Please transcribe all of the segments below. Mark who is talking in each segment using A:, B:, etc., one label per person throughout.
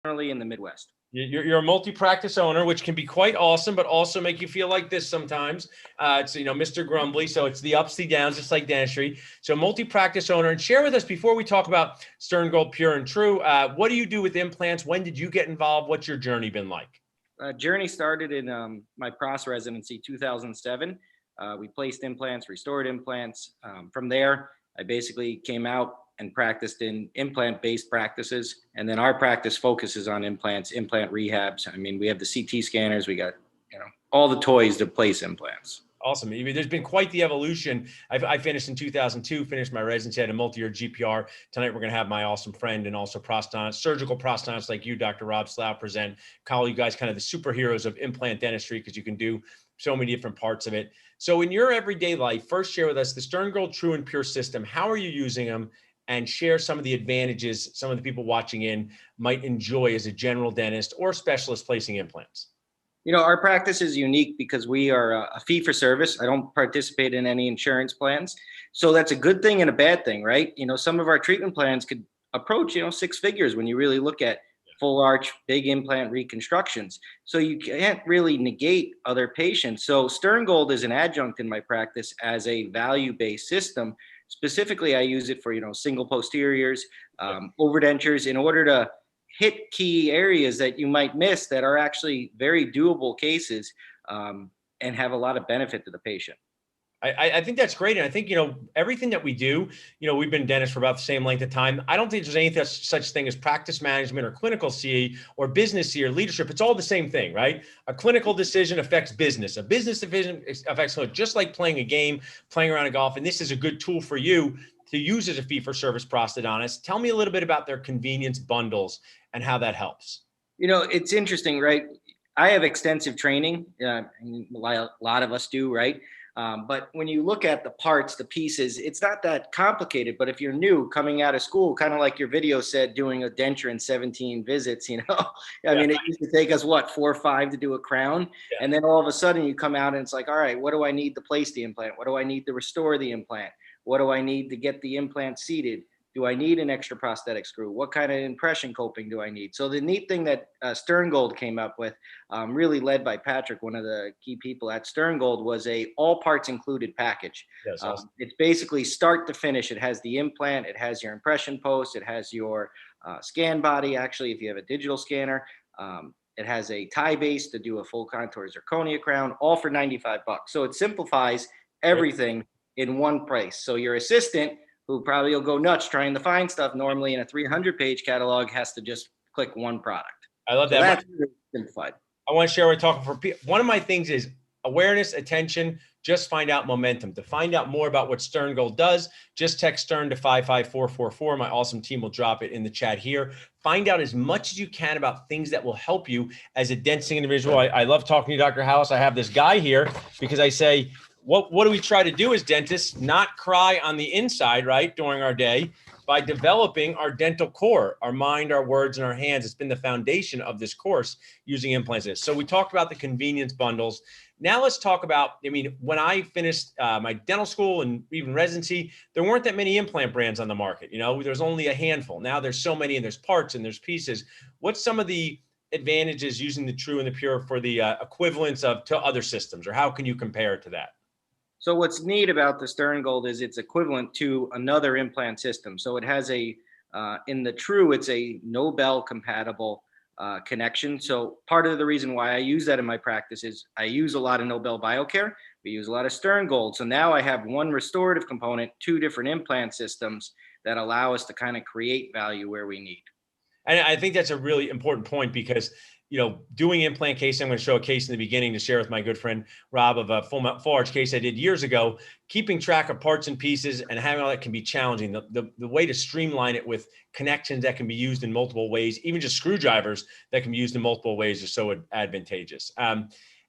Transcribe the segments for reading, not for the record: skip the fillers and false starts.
A: generally in the Midwest.
B: You're a multi-practice owner, which can be quite awesome, but also make you feel like this sometimes. It's, Mr. Grumbly. So it's the ups, the downs, just like dentistry. So multi-practice owner. And share with us, before we talk about Stern Gold Pure and True, what do you do with implants? When did you get involved? What's your journey been like?
A: Journey started in my pros residency, 2007. We placed implants, restored implants. From there, I basically came out and practiced in implant-based practices. And then our practice focuses on implants, implant rehabs. I mean, we have the CT scanners, we got, all the toys to place implants.
B: Awesome. There's been quite the evolution. I finished in 2002, finished my residency, had a multi-year GPR. Tonight, we're going to have my awesome friend and also surgical prosthodontist like you, Dr. Rob Slough, present. Call you guys kind of the superheroes of implant dentistry, because you can do so many different parts of it. So in your everyday life, first share with us the Stern Gold True and Pure system. How are you using them? And share some of the advantages some of the people watching in might enjoy as a general dentist or specialist placing implants.
A: Our practice is unique because we are a fee for service. I don't participate in any insurance plans. So that's a good thing and a bad thing, right? Some of our treatment plans could approach, 6 figures when you really look at full arch, big implant reconstructions. So you can't really negate other patients. So Stern Gold is an adjunct in my practice as a value-based system. Specifically, I use it for, single posteriors, overdentures, in order to hit key areas that you might miss that are actually very doable cases, and have a lot of benefit to the patient.
B: I think that's great. And I think, everything that we do, we've been dentists for about the same length of time. I don't think there's any such thing as practice management or clinical CE or business CE or leadership. It's all the same thing, right? A clinical decision affects business. A business decision affects, just like playing a game, playing around a golf. And this is a good tool for you to use as a fee-for-service prosthodontist. Tell me a little bit about their convenience bundles and how that helps.
A: It's interesting, right? I have extensive training. A lot of us do, right? But when you look at the parts, the pieces, it's not that complicated. But if you're new, coming out of school, kind of like your video said, doing a denture in 17 visits, I mean, it used to take us 4 or 5 to do a crown. Yeah. And then all of a sudden you come out and it's like, all right, what do I need to place the implant? What do I need to restore the implant? What do I need to get the implant seated? Do I need an extra prosthetic screw? What kind of impression coping do I need? So the neat thing that Stern Gold came up with, really led by Patrick, one of the key people at Stern Gold, was a all parts included package. Yes, awesome. It's basically start to finish. It has the implant, it has your impression post, it has your scan body. Actually, if you have a digital scanner, it has a tie base to do a full contour zirconia crown, all for $95. So it simplifies everything in one place. So your assistant, who probably will go nuts trying to find stuff normally in a 300-page catalog, has to just click one product.
B: I love that.
A: So that's really simplified.
B: I want to share what we're talking for people. One of my things is awareness, attention, just find out momentum. To find out more about what Stern Gold does, just text Stern to 55444. My awesome team will drop it in the chat here. Find out as much as you can about things that will help you as a dentist individual. I love talking to you, Dr. House. I have this guy here because I say, what do we try to do as dentists? Not cry on the inside, right, during our day, by developing our dental core, our mind, our words, and our hands. It's been the foundation of this course using implants. So we talked about the convenience bundles. Now let's talk about, when I finished my dental school and even residency, there weren't that many implant brands on the market. There's only a handful. Now there's so many, and there's parts and there's pieces. What's some of the advantages using the True and the Pure for the equivalence to other systems, or how can you compare it to that?
A: So what's neat about the Stern Gold is it's equivalent to another implant system. So it has in the True, it's a Nobel compatible connection. So part of the reason why I use that in my practice is I use a lot of Nobel BioCare. We use a lot of Stern Gold. So now I have one restorative component, 2 different implant systems that allow us to kind of create value where we need.
B: And I think that's a really important point because, doing implant case, I'm going to show a case in the beginning to share with my good friend Rob of a full arch case I did years ago. Keeping track of parts and pieces and having all that can be challenging. The way to streamline it with connections that can be used in multiple ways, even just screwdrivers that can be used in multiple ways, is so advantageous.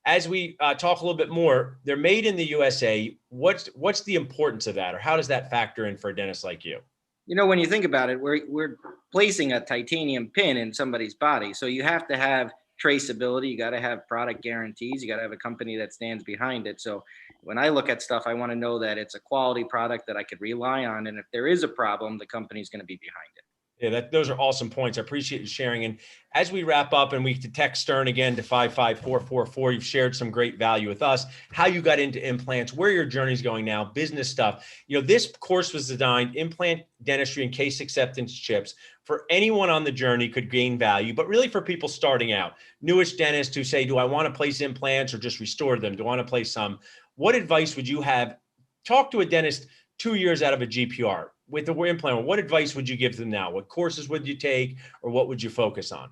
B: As we talk a little bit more, they're made in the USA. What's the importance of that, or how does that factor in for a dentist like you?
A: When you think about it, we're placing a titanium pin in somebody's body. So you have to have traceability. You got to have product guarantees. You got to have a company that stands behind it. So when I look at stuff, I want to know that it's a quality product that I could rely on. And if there is a problem, the company's going to be behind it.
B: Yeah, those are awesome points. I appreciate you sharing. And as we wrap up and we to text Stern again to 55444, you've shared some great value with us, how you got into implants, where your journey's going now, business stuff. This course was designed, implant dentistry and case acceptance chips, for anyone on the journey could gain value, but really for people starting out, newish dentists who say, do I want to place implants or just restore them? Do I want to place some? What advice would you have? Talk to a dentist 2 years out of a GPR with the implant. What advice would you give them now? What courses would you take, or what would you focus on?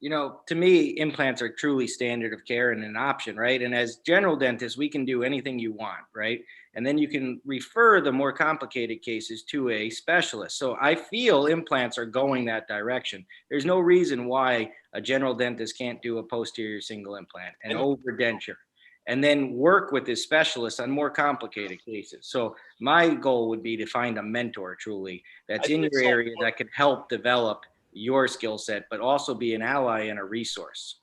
A: To me, implants are truly standard of care and an option, right? And as general dentists, we can do anything you want, right? And then you can refer the more complicated cases to a specialist. So I feel implants are going that direction. There's no reason why a general dentist can't do a posterior single implant, an overdenture, and then work with this specialist on more complicated cases. So my goal would be to find a mentor truly that's in your area that could help develop your skill set, but also be an ally and a resource.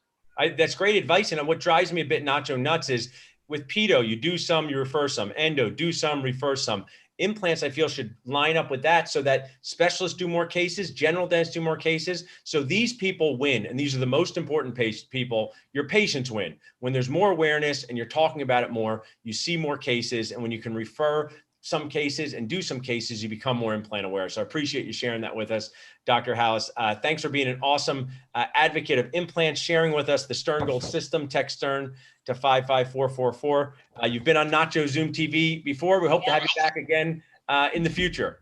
B: That's great advice. And what drives me a bit Nacho nuts is with pedo, you do some, you refer some. Endo, do some, refer some. Implants, I feel, should line up with that so that specialists do more cases, general dentists do more cases. So these people win. And these are the most important people. Your patients win. When there's more awareness and you're talking about it more, you see more cases. And when you can refer some cases and do some cases, you become more implant aware. So I appreciate you sharing that with us, Dr. Hallis. Thanks for being an awesome advocate of implants, sharing with us the Stern Gold system. Text Stern to 55444. You've been on Nacho Zoom TV before. We hope to have you back again in the future.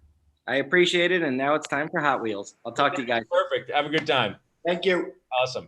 A: I appreciate it. And now it's time for Hot Wheels. I'll talk to you guys.
B: Perfect. Have a good time.
A: Thank you.
B: Awesome.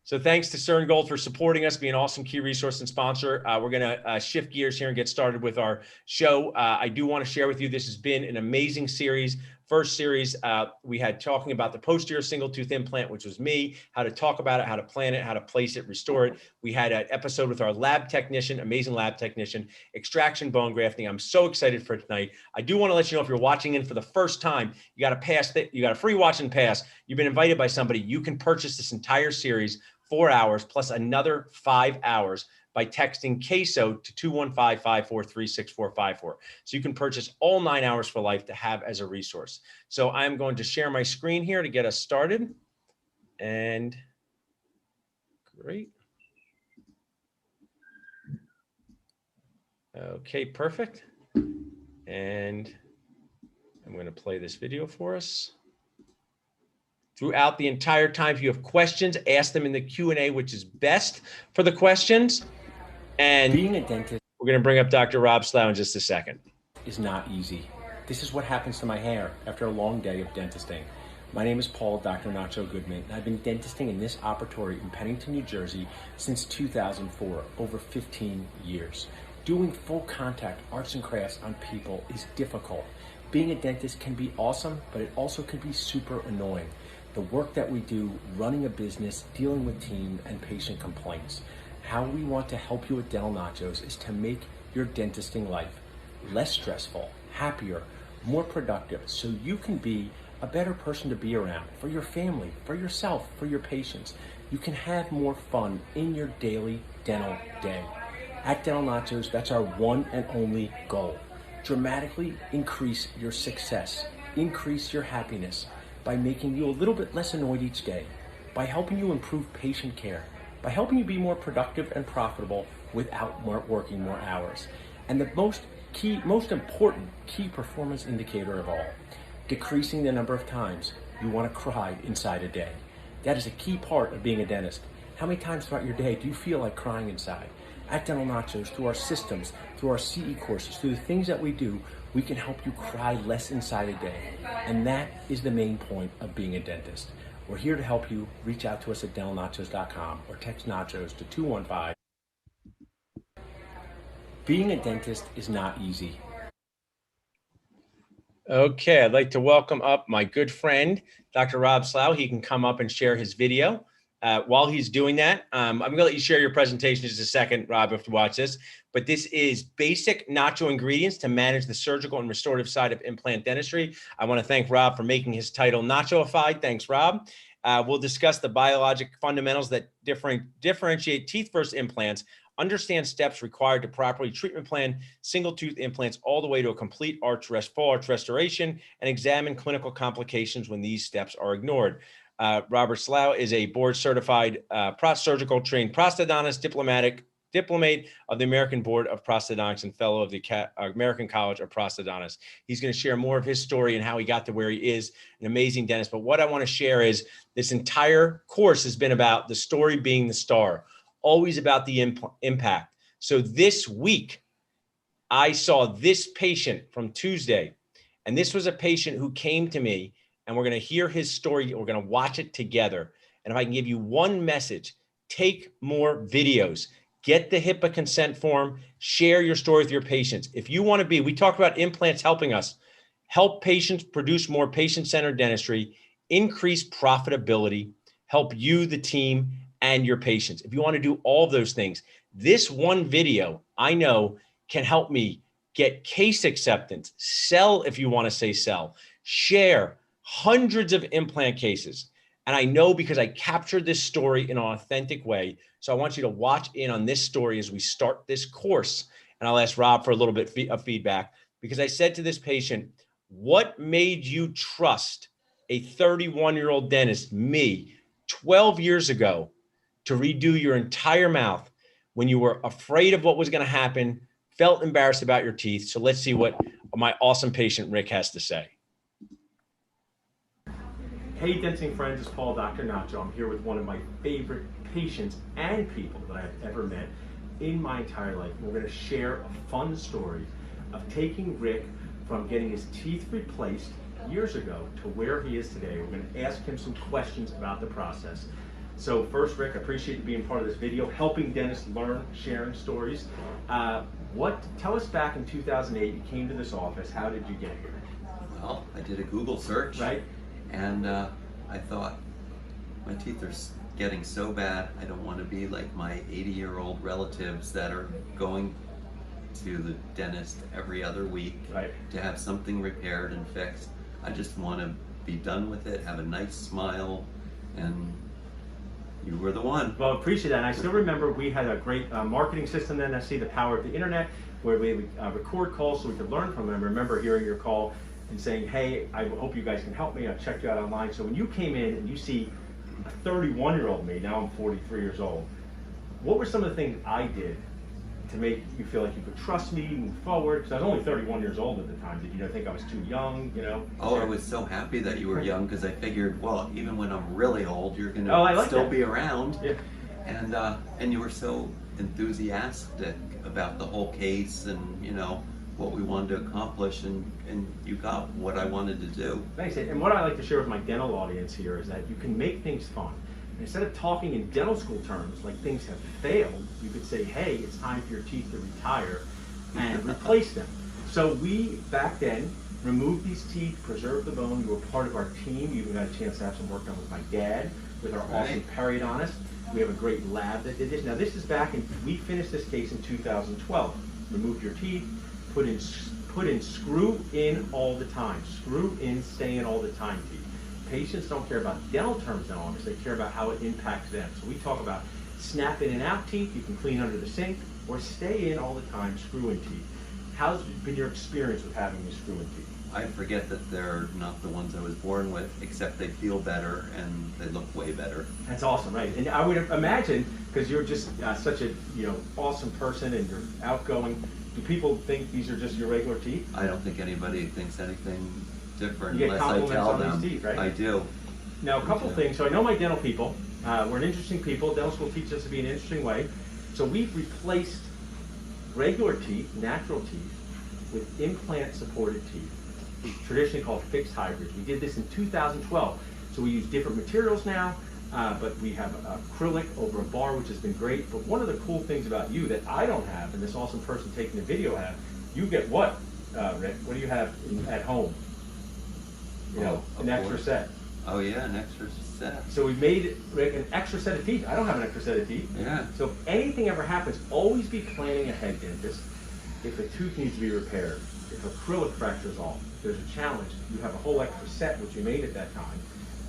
B: So thanks to Stern Gold for supporting us, being an awesome key resource and sponsor. We're going to shift gears here and get started with our show. I do want to share with you, this has been an amazing series. First series, we had talking about the posterior single tooth implant, which was me, how to talk about it, how to plan it, how to place it, restore it. We had an episode with our lab technician, amazing lab technician, extraction bone grafting. I'm so excited for tonight. I do want to let you know, if you're watching in for the first time, you got to pass that. You got a free watch and pass. You've been invited by somebody. You can purchase this entire series, 4 hours plus another 5 hours by texting CASO to 215-543-6454. So you can purchase all 9 hours for life to have as a resource. So I'm going to share my screen here to get us started. And great. Okay, perfect. And I'm going to play this video for us. Throughout the entire time, if you have questions, ask them in the Q&A, which is best for the questions. And
C: being a dentist,
B: we're going to bring up Dr. Rob Slough in just a second.
C: Is not easy. This is what happens to my hair after a long day of dentisting. My name is Paul, Dr. Nacho Goodman, and I've been dentisting in this operatory in Pennington, New Jersey since 2004, over 15 years. Doing full contact arts and crafts on people is difficult. Being a dentist can be awesome, but it also can be super annoying. The work that we do, running a business, dealing with team and patient complaints. How we want to help you at Dental Nachos is to make your dentisting life less stressful, happier, more productive, so you can be a better person to be around for your family, for yourself, for your patients. You can have more fun in your daily dental day. At Dental Nachos, that's our one and only goal. Dramatically increase your success, increase your happiness by making you a little bit less annoyed each day, by helping you improve patient care, by helping you be more productive and profitable without working more hours. And the most important key performance indicator of all, decreasing the number of times you want to cry inside a day. That is a key part of being a dentist. How many times throughout your day do you feel like crying inside? At Dental Nachos, through our systems, through our CE courses, through the things that we do, we can help you cry less inside a day. And that is the main point of being a dentist. We're here to help you. Reach out to us at dentalnachos.com or text nachos to 215. Being a dentist is not easy.
B: Okay, I'd like to welcome up my good friend, Dr. Rob Slough. He can come up and share his video. While he's doing that, I'm going to let you share your presentation in just a second, Rob, if you watch this. But this is basic Nacho ingredients to manage the surgical and restorative side of implant dentistry. I want to thank Rob for making his title Nachoified. Thanks, Rob. We'll discuss the biologic fundamentals that differentiate teeth-first implants, understand steps required to properly treatment plan single tooth implants all the way to a complete full arch restoration, and examine clinical complications when these steps are ignored. Robert Slough is a board certified surgical trained prosthodontist, diplomate of the American Board of Prosthodontics, and fellow of the American College of Prosthodontists. He's going to share more of his story and how he got to where he is, an amazing dentist. But what I want to share is this entire course has been about the story being the star, always about the impact. So this week, I saw this patient from Tuesday, and this was a patient who came to me, and we're going to hear his story. We're going to watch it together. And if I can give you one message, take more videos. Get the HIPAA consent form, share your story with your patients. If you want to be, we talked about implants helping us, help patients produce more patient-centered dentistry, increase profitability, help you, the team, and your patients. If you want to do all of those things, this one video, I know, can help me get case acceptance, sell if you want to say sell, share hundreds of implant cases. And I know because I captured this story in an authentic way. So I want you to watch in on this story as we start this course. And I'll ask Rob for a little bit of feedback, because I said to this patient, what made you trust a 31-year-old dentist, me, 12 years ago, to redo your entire mouth when you were afraid of what was going to happen, felt embarrassed about your teeth? So let's see what my awesome patient, Rick, has to say.
C: Hey, dentistry friends, it's Paul, Dr. Nacho. I'm here with one of my favorite patients and people that I've ever met in my entire life. We're going to share a fun story of taking Rick from getting his teeth replaced years ago to where he is today. We're going to ask him some questions about the process. So first, Rick, I appreciate you being part of this video, helping dentists learn, sharing stories. Tell us, back in 2008, you came to this office. How did you get here?
D: Well, I did a Google search.
C: Right.
D: And I thought, my teeth are getting so bad, I don't want to be like my 80-year-old relatives that are going to the dentist every other week to have something repaired and fixed. I just want to be done with it, have a nice smile, and you were the one.
C: Well, I appreciate that. And I still remember we had a great marketing system then. I see the power of the internet, where we would record calls so we could learn from them. I remember hearing your call and saying, hey, I hope you guys can help me. I've checked you out online. So when you came in and you see a 31-year-old me, now I'm 43 years old, what were some of the things I did to make you feel like you could trust me, move forward? Because I was only 31 years old at the time. Did you think I was too young, you know?
D: Oh, I was so happy that you were young, because I figured, well, even when I'm really old, you're going to still be around.
C: Yeah.
D: And you were so enthusiastic about the whole case and, you know, what we wanted to accomplish, and you got what I wanted to do.
C: Thanks. And what I like to share with my dental audience here is that you can make things fun. And instead of talking in dental school terms like things have failed, you could say, hey, it's time for your teeth to retire and replace them. So we, back then, removed these teeth, preserved the bone. You were part of our team. You even got a chance to have some work done with my dad, with our awesome periodontist. We have a great lab that did this. Now this is back in, we finished this case in 2012. Removed your teeth, put in screw in all the time. Screw in, stay in all the time teeth. Patients don't care about dental terms now, because they care about how it impacts them. So we talk about snap in and out teeth, you can clean under the sink, or stay in all the time, screw in teeth. How's been your experience with having these screw in teeth?
D: I forget that they're not the ones I was born with, except they feel better and they look way better.
C: That's awesome, right? And I would imagine, because you're just such a awesome person and you're outgoing, do people think these are just your regular teeth?
D: I don't think anybody thinks anything different
C: You get
D: unless I
C: compliments
D: tell
C: on
D: them.
C: these teeth, right?
D: I do.
C: Now, a couple things. So I know my dental people. We're an interesting people. Dental school teaches us to be an interesting way. So we've replaced regular teeth, natural teeth, with implant-supported teeth, traditionally called fixed hybrids. We did this in 2012. So we use different materials now, but we have acrylic over a bar, which has been great. But one of the cool things about you that I don't have, and this awesome person taking the video have, you get what, Rick? What do you have at home? An extra set.
D: Oh yeah, an extra set.
C: So we made Rick an extra set of teeth. I don't have an extra set of teeth.
D: Yeah.
C: So if anything ever happens, always be planning ahead, dentist. If a tooth needs to be repaired, if acrylic fractures off, if there's a challenge, you have a whole extra set, which you made at that time.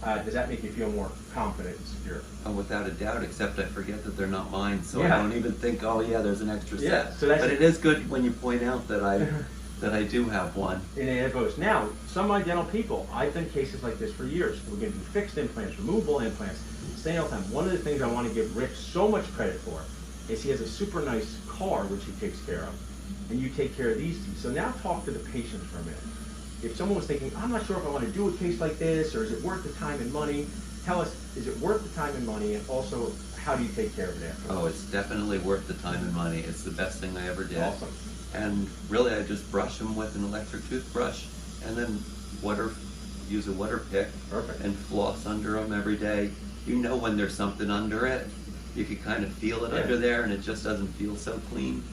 C: Does that make you feel more confident and secure?
D: Oh, without a doubt, except I forget that they're not mine, so
C: Yeah.
D: I don't even think, oh yeah, there's an extra
C: Yeah,
D: set.
C: so that's
D: but it is good when you point out that I do have one.
C: It goes. Now, some of my dental people, I've done cases like this for years. We're going to do fixed implants, removable implants, staying all the time. One of the things I want to give Rick so much credit for is he has a super nice car, which he takes care of, and you take care of these two. So now talk to the patients for a minute. If someone was thinking, I'm not sure if I want to do a case like this, or is it worth the time and money, tell us, is it worth the time and money, and also, how do you take care of it after?
D: Oh, it's definitely worth the time and money. It's the best thing I ever did.
C: Awesome.
D: And really, I just brush them with an electric toothbrush, and then use a water pick.
C: Perfect.
D: And floss under them every day. You know when there's something under it. You can kind of feel it under there, and it just doesn't feel so clean.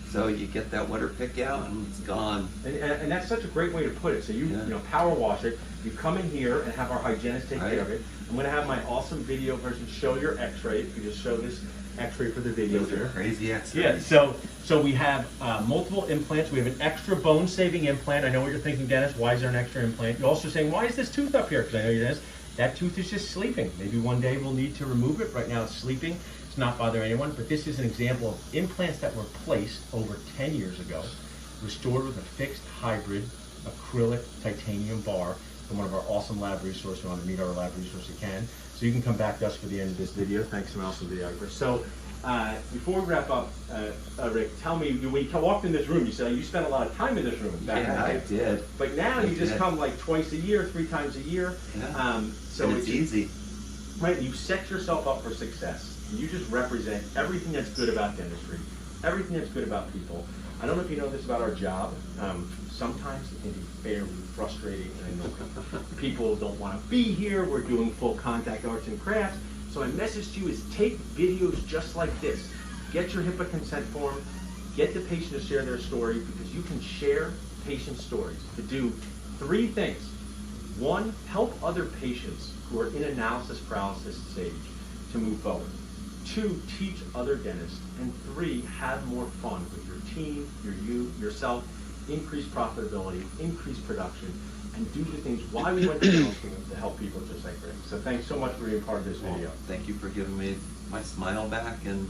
D: So you get that water pick out, and it's gone.
C: And that's such a great way to put it. So you power wash it. You come in here and have our hygienist take care of it. I'm going to have my awesome video version show your X-ray. If you just show this X-ray for the video
D: Those
C: here.
D: are crazy X-rays.
C: Yeah. So we have multiple implants. We have an extra bone-saving implant. I know what you're thinking, Dennis. Why is there an extra implant? You're also saying, why is this tooth up here? Because I know you're Dennis. That tooth is just sleeping. Maybe one day we'll need to remove it. Right now it's sleeping. It's not bothering anyone, but this is an example of implants that were placed over 10 years ago, restored with a fixed hybrid acrylic titanium bar from one of our awesome lab resources. If you want to meet our lab resource, you can. So you can come back to us for the end of this video. Thanks to my awesome videographer. So before we wrap up, Rick, tell me, when you walked in this room, you said you spent a lot of time in this room back in the day.
D: I did.
C: But now you just come like twice a year, 3 times a year.
D: Yeah.
C: So
D: and it's easy.
C: Right, you set yourself up for success. You just represent everything that's good about dentistry, everything that's good about people. I don't know if you know this about our job. Sometimes it can be fairly frustrating, and I know people don't want to be here. We're doing full contact arts and crafts. So my message to you is take videos just like this. Get your HIPAA consent form. Get the patient to share their story, because you can share patient stories to do 3 things. 1, help other patients who are in analysis paralysis stage to move forward. 2, teach other dentists. And 3, have more fun with your team, yourself, increase profitability, increase production, and do the things why we went to dental school to help people just like Rick. So thanks so much for being part of this video.
D: Thank you for giving me my smile back, and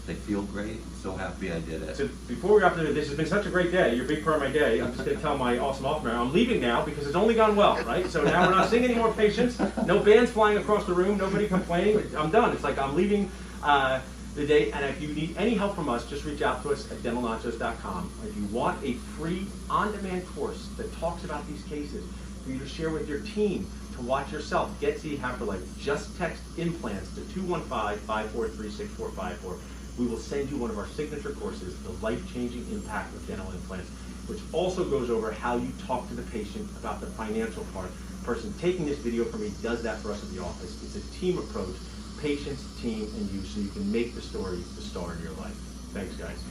D: they feel great. I'm so happy I did it.
C: So before we wrap up, this has been such a great day. You're a big part of my day. I'm just going to tell my awesome office manager I'm leaving now because it's only gone well, right? So now we're not seeing any more patients. No bands flying across the room. Nobody complaining. I'm done. It's like I'm leaving the day. And if you need any help from us, just reach out to us at dentalnachos.com. If you want a free on-demand course that talks about these cases for you to share with your team, to watch yourself, get to have for life, just text implants to 215-543-6454. We will send you one of our signature courses, The Life-Changing Impact of Dental Implants, which also goes over how you talk to the patient about the financial part. The person taking this video from me does that for us at the office. It's a team approach, patients, team, and you, so you can make the story the star in your life. Thanks, guys.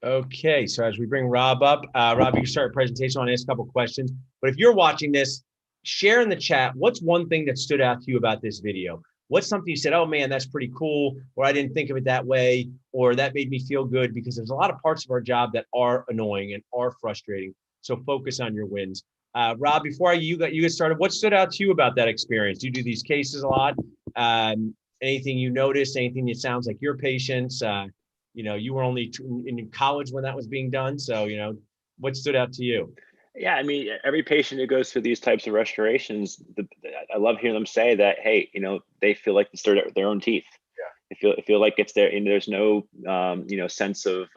B: Okay, so as we bring Rob up, Rob, you can start a presentation. I want to ask a couple questions. But if you're watching this, share in the chat, what's one thing that stood out to you about this video? What's something you said, oh man, that's pretty cool, or I didn't think of it that way, or that made me feel good? Because there's a lot of parts of our job that are annoying and are frustrating. So focus on your wins. Rob, before you get started, what stood out to you about that experience? You do these cases a lot. Anything you noticed, anything that sounds like your patients? You were only in college when that was being done. So, what stood out to you?
E: Yeah, I mean, every patient who goes through these types of restorations, I love hearing them say that, hey, they feel like it's their own teeth. Yeah. They feel like it's their, there's no, sense of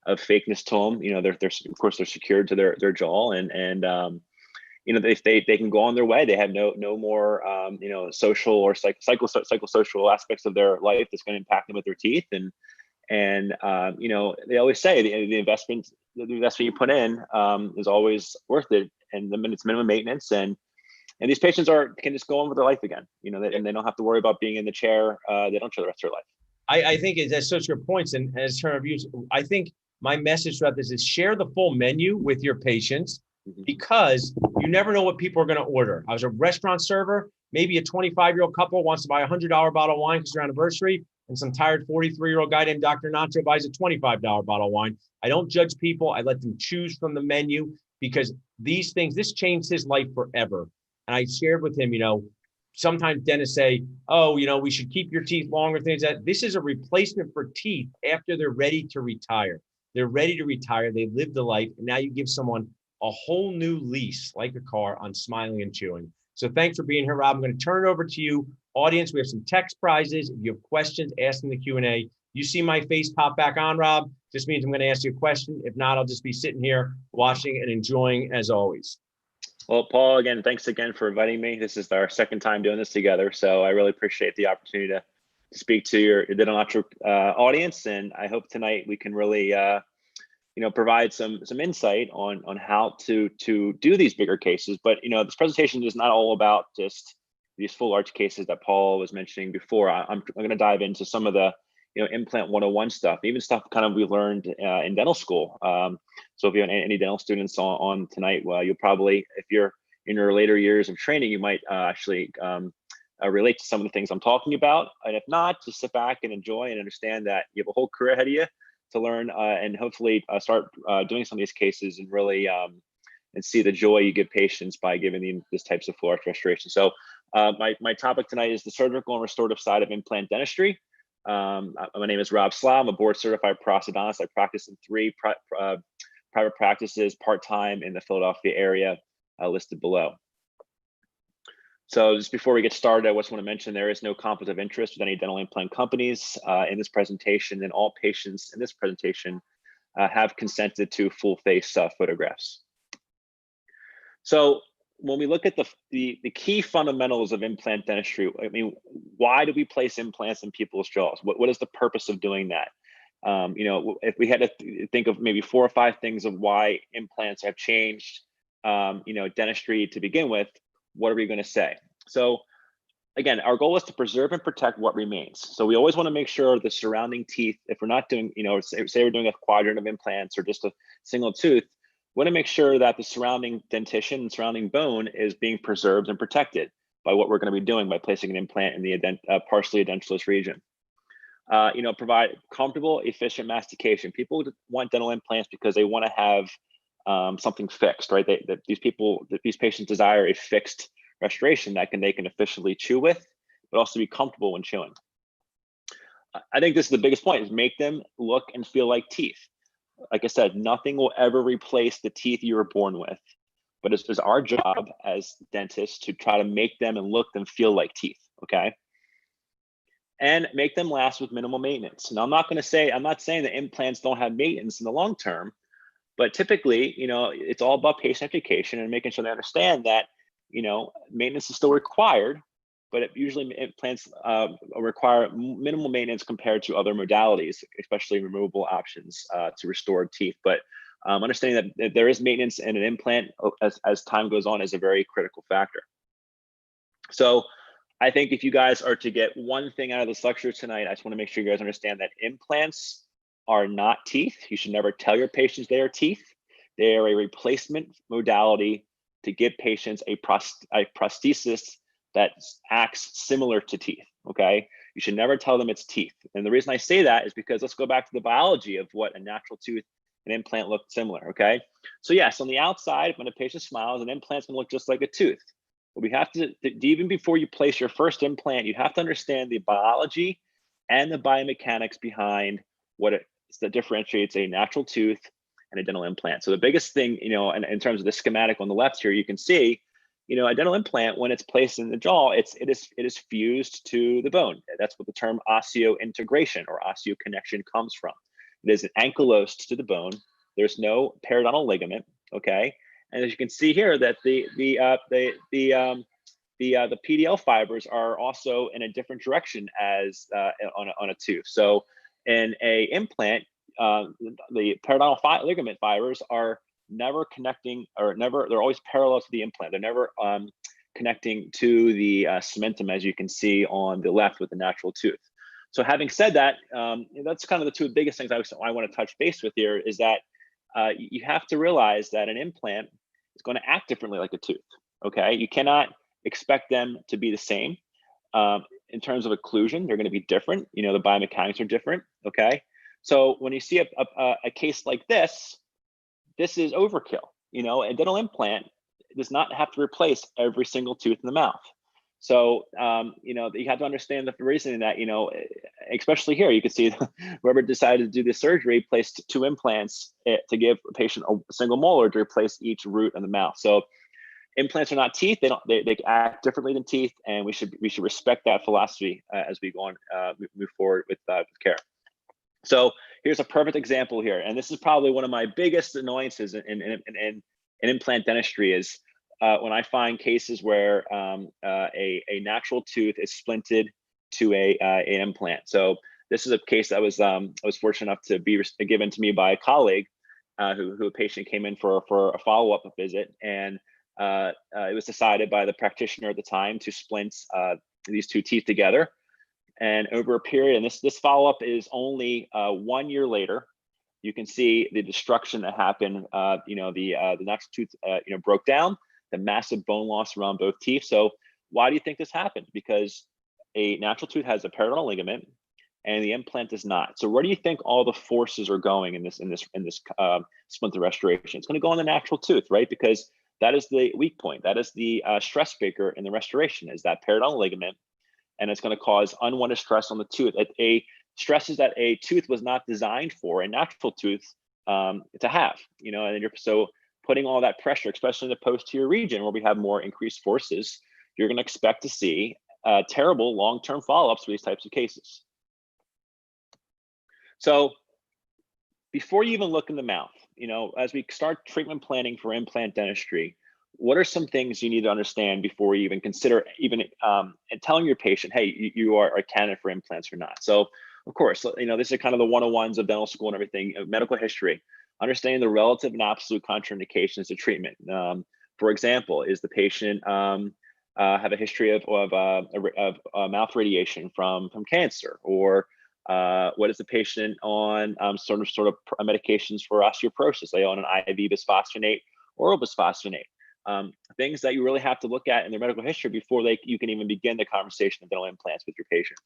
E: fakeness to them. They're of course they're secured to their jaw, and they can go on their way. They have no more, social or psychosocial aspects of their life that's going to impact them with their teeth. And they always say the investment you put in is always worth it, and it's minimum maintenance, and these patients can just go on with their life again, and they don't have to worry about being in the chair. They don't for the rest of their life.
B: I think that's such good points, and as term of use, I think my message throughout this is share the full menu with your patients, because you never know what people are going to order. I was a restaurant server. Maybe a 25-year-old couple wants to buy a $100 bottle of wine because it's their anniversary, and some tired 43-year-old guy named Dr. Nacho buys a $25 bottle of wine. I don't judge people. I let them choose from the menu, because these things, this changed his life forever. And I shared with him, sometimes dentists say, oh, we should keep your teeth longer, things like that. This is a replacement for teeth after they're ready to retire. They're ready to retire. They lived a life. And now you give someone a whole new lease, like a car, on smiling and chewing. So thanks for being here, Rob. I'm going to turn it over to you. Audience, we have some text prizes. If you have questions, ask in the Q&A. You see my face pop back on, Rob, just means I'm going to ask you a question. If not, I'll just be sitting here watching and enjoying as always.
E: Well, Paul, again, thanks again for inviting me. This is our second time doing this together, so I really appreciate the opportunity to speak to your Dental Nacho audience, and I hope tonight we can really, provide some insight on how to do these bigger cases. But this presentation is not all about just these full arch cases that Paul was mentioning before. I'm going to dive into some of the implant 101 stuff, even stuff kind of we learned in dental school. So if you have any dental students on tonight, well, you'll probably, if you're in your later years of training, you might actually relate to some of the things I'm talking about. And if not, just sit back and enjoy and understand that you have a whole career ahead of you to learn and hopefully start doing some of these cases and really and see the joy you give patients by giving them these types of full arch restoration. So my topic tonight is the surgical and restorative side of implant dentistry. My name is Rob Slough. I'm a board certified prosthodontist. I practice in 3 private practices part-time in the Philadelphia area listed below. So just before we get started, I just want to mention there is no conflict of interest with any dental implant companies in this presentation, and all patients in this presentation have consented to full face photographs. So when we look at the key fundamentals of implant dentistry, I mean, why do we place implants in people's jaws? What is the purpose of doing that? If we had to think of maybe 4 or 5 things of why implants have changed, dentistry to begin with, what are we going to say? So again, our goal is to preserve and protect what remains. So we always want to make sure the surrounding teeth, if we're not doing, say we're doing a quadrant of implants or just a single tooth, we want to make sure that the surrounding dentition and surrounding bone is being preserved and protected by what we're going to be doing by placing an implant in the partially edentulous region. Provide comfortable, efficient mastication. People want dental implants because they want to have something fixed, right? These patients desire a fixed restoration that they can efficiently chew with, but also be comfortable when chewing. I think this is the biggest point: is make them look and feel like teeth. Like I said, nothing will ever replace the teeth you were born with, but it's our job as dentists to try to make them and look and feel like teeth, okay? And make them last with minimal maintenance. Now, I'm not saying that implants don't have maintenance in the long term, but typically, it's all about patient education and making sure they understand that, maintenance is still required, but usually implants require minimal maintenance compared to other modalities, especially removable options to restore teeth. But understanding that there is maintenance in an implant as time goes on is a very critical factor. So I think if you guys are to get one thing out of this lecture tonight, I just want to make sure you guys understand that implants are not teeth. You should never tell your patients they are teeth. They are a replacement modality to give patients a prosthesis that acts similar to teeth, okay? You should never tell them it's teeth. And the reason I say that is because let's go back to the biology of what a natural tooth and implant look similar, okay? So yes, on the outside, when a patient smiles, an implant's gonna look just like a tooth. But we have to, even before you place your first implant, you have to understand the biology and the biomechanics behind that differentiates a natural tooth and a dental implant. So the biggest thing, in terms of the schematic on the left here, you can see, a dental implant, when it's placed in the jaw, it is fused to the bone. That's what the term osseointegration or osseoconnection comes from. It is ankylosed to the bone. There's no periodontal ligament, okay? And as you can see here, that the PDL fibers are also in a different direction as on a tooth. So in a implant, the periodontal ligament fibers are never connecting, they're always parallel to the implant. They're never connecting to the cementum, as you can see on the left with the natural tooth. So having said that, that's kind of the 2 biggest things I want to touch base with here is that you have to realize that an implant is going to act differently like a tooth, okay? You cannot expect them to be the same. In terms of occlusion, they're going to be different. The biomechanics are different, okay? So when you see a case like this is overkill, a dental implant does not have to replace every single tooth in the mouth. So, you have to understand the reasoning that, especially here, you can see whoever decided to do this surgery placed 2 implants to give a patient a single molar to replace each root in the mouth. So implants are not teeth. They act differently than teeth, and we should respect that philosophy as we go on, move forward with care. So here's a perfect example here. And this is probably one of my biggest annoyances in implant dentistry is when I find cases where a natural tooth is splinted to an implant. So this is a case that I was fortunate enough to be given to me by a colleague who a patient came in for a follow-up visit, and it was decided by the practitioner at the time to splint these 2 teeth together. And over a period, and this follow-up is only 1 year later, you can see the destruction that happened. The natural tooth broke down, the massive bone loss around both teeth. So why do you think this happened? Because a natural tooth has a periodontal ligament and the implant does not. So where do you think all the forces are going in this splinter restoration? It's going to go on the natural tooth, right? Because that is the weak point. That is the stress breaker in the restoration, is that periodontal ligament. And it's going to cause unwanted stress on the tooth. Stresses that a tooth was not designed for, a natural tooth, to have. And so putting all that pressure, especially in the posterior region where we have more increased forces, you're going to expect to see terrible long-term follow-ups for these types of cases. So before you even look in the mouth, as we start treatment planning for implant dentistry, what are some things you need to understand before you even consider telling your patient, hey, you are a candidate for implants or not? So of course, this is kind of the 101s of dental school and everything, medical history, understanding the relative and absolute contraindications to treatment. For example, is the patient have a history of mouth radiation from cancer, or what is the patient on sort of medications for osteoporosis? They on an IV bisphosphonate, oral bisphosphonate. Things that you really have to look at in their medical history before you can even begin the conversation of dental implants with your patient.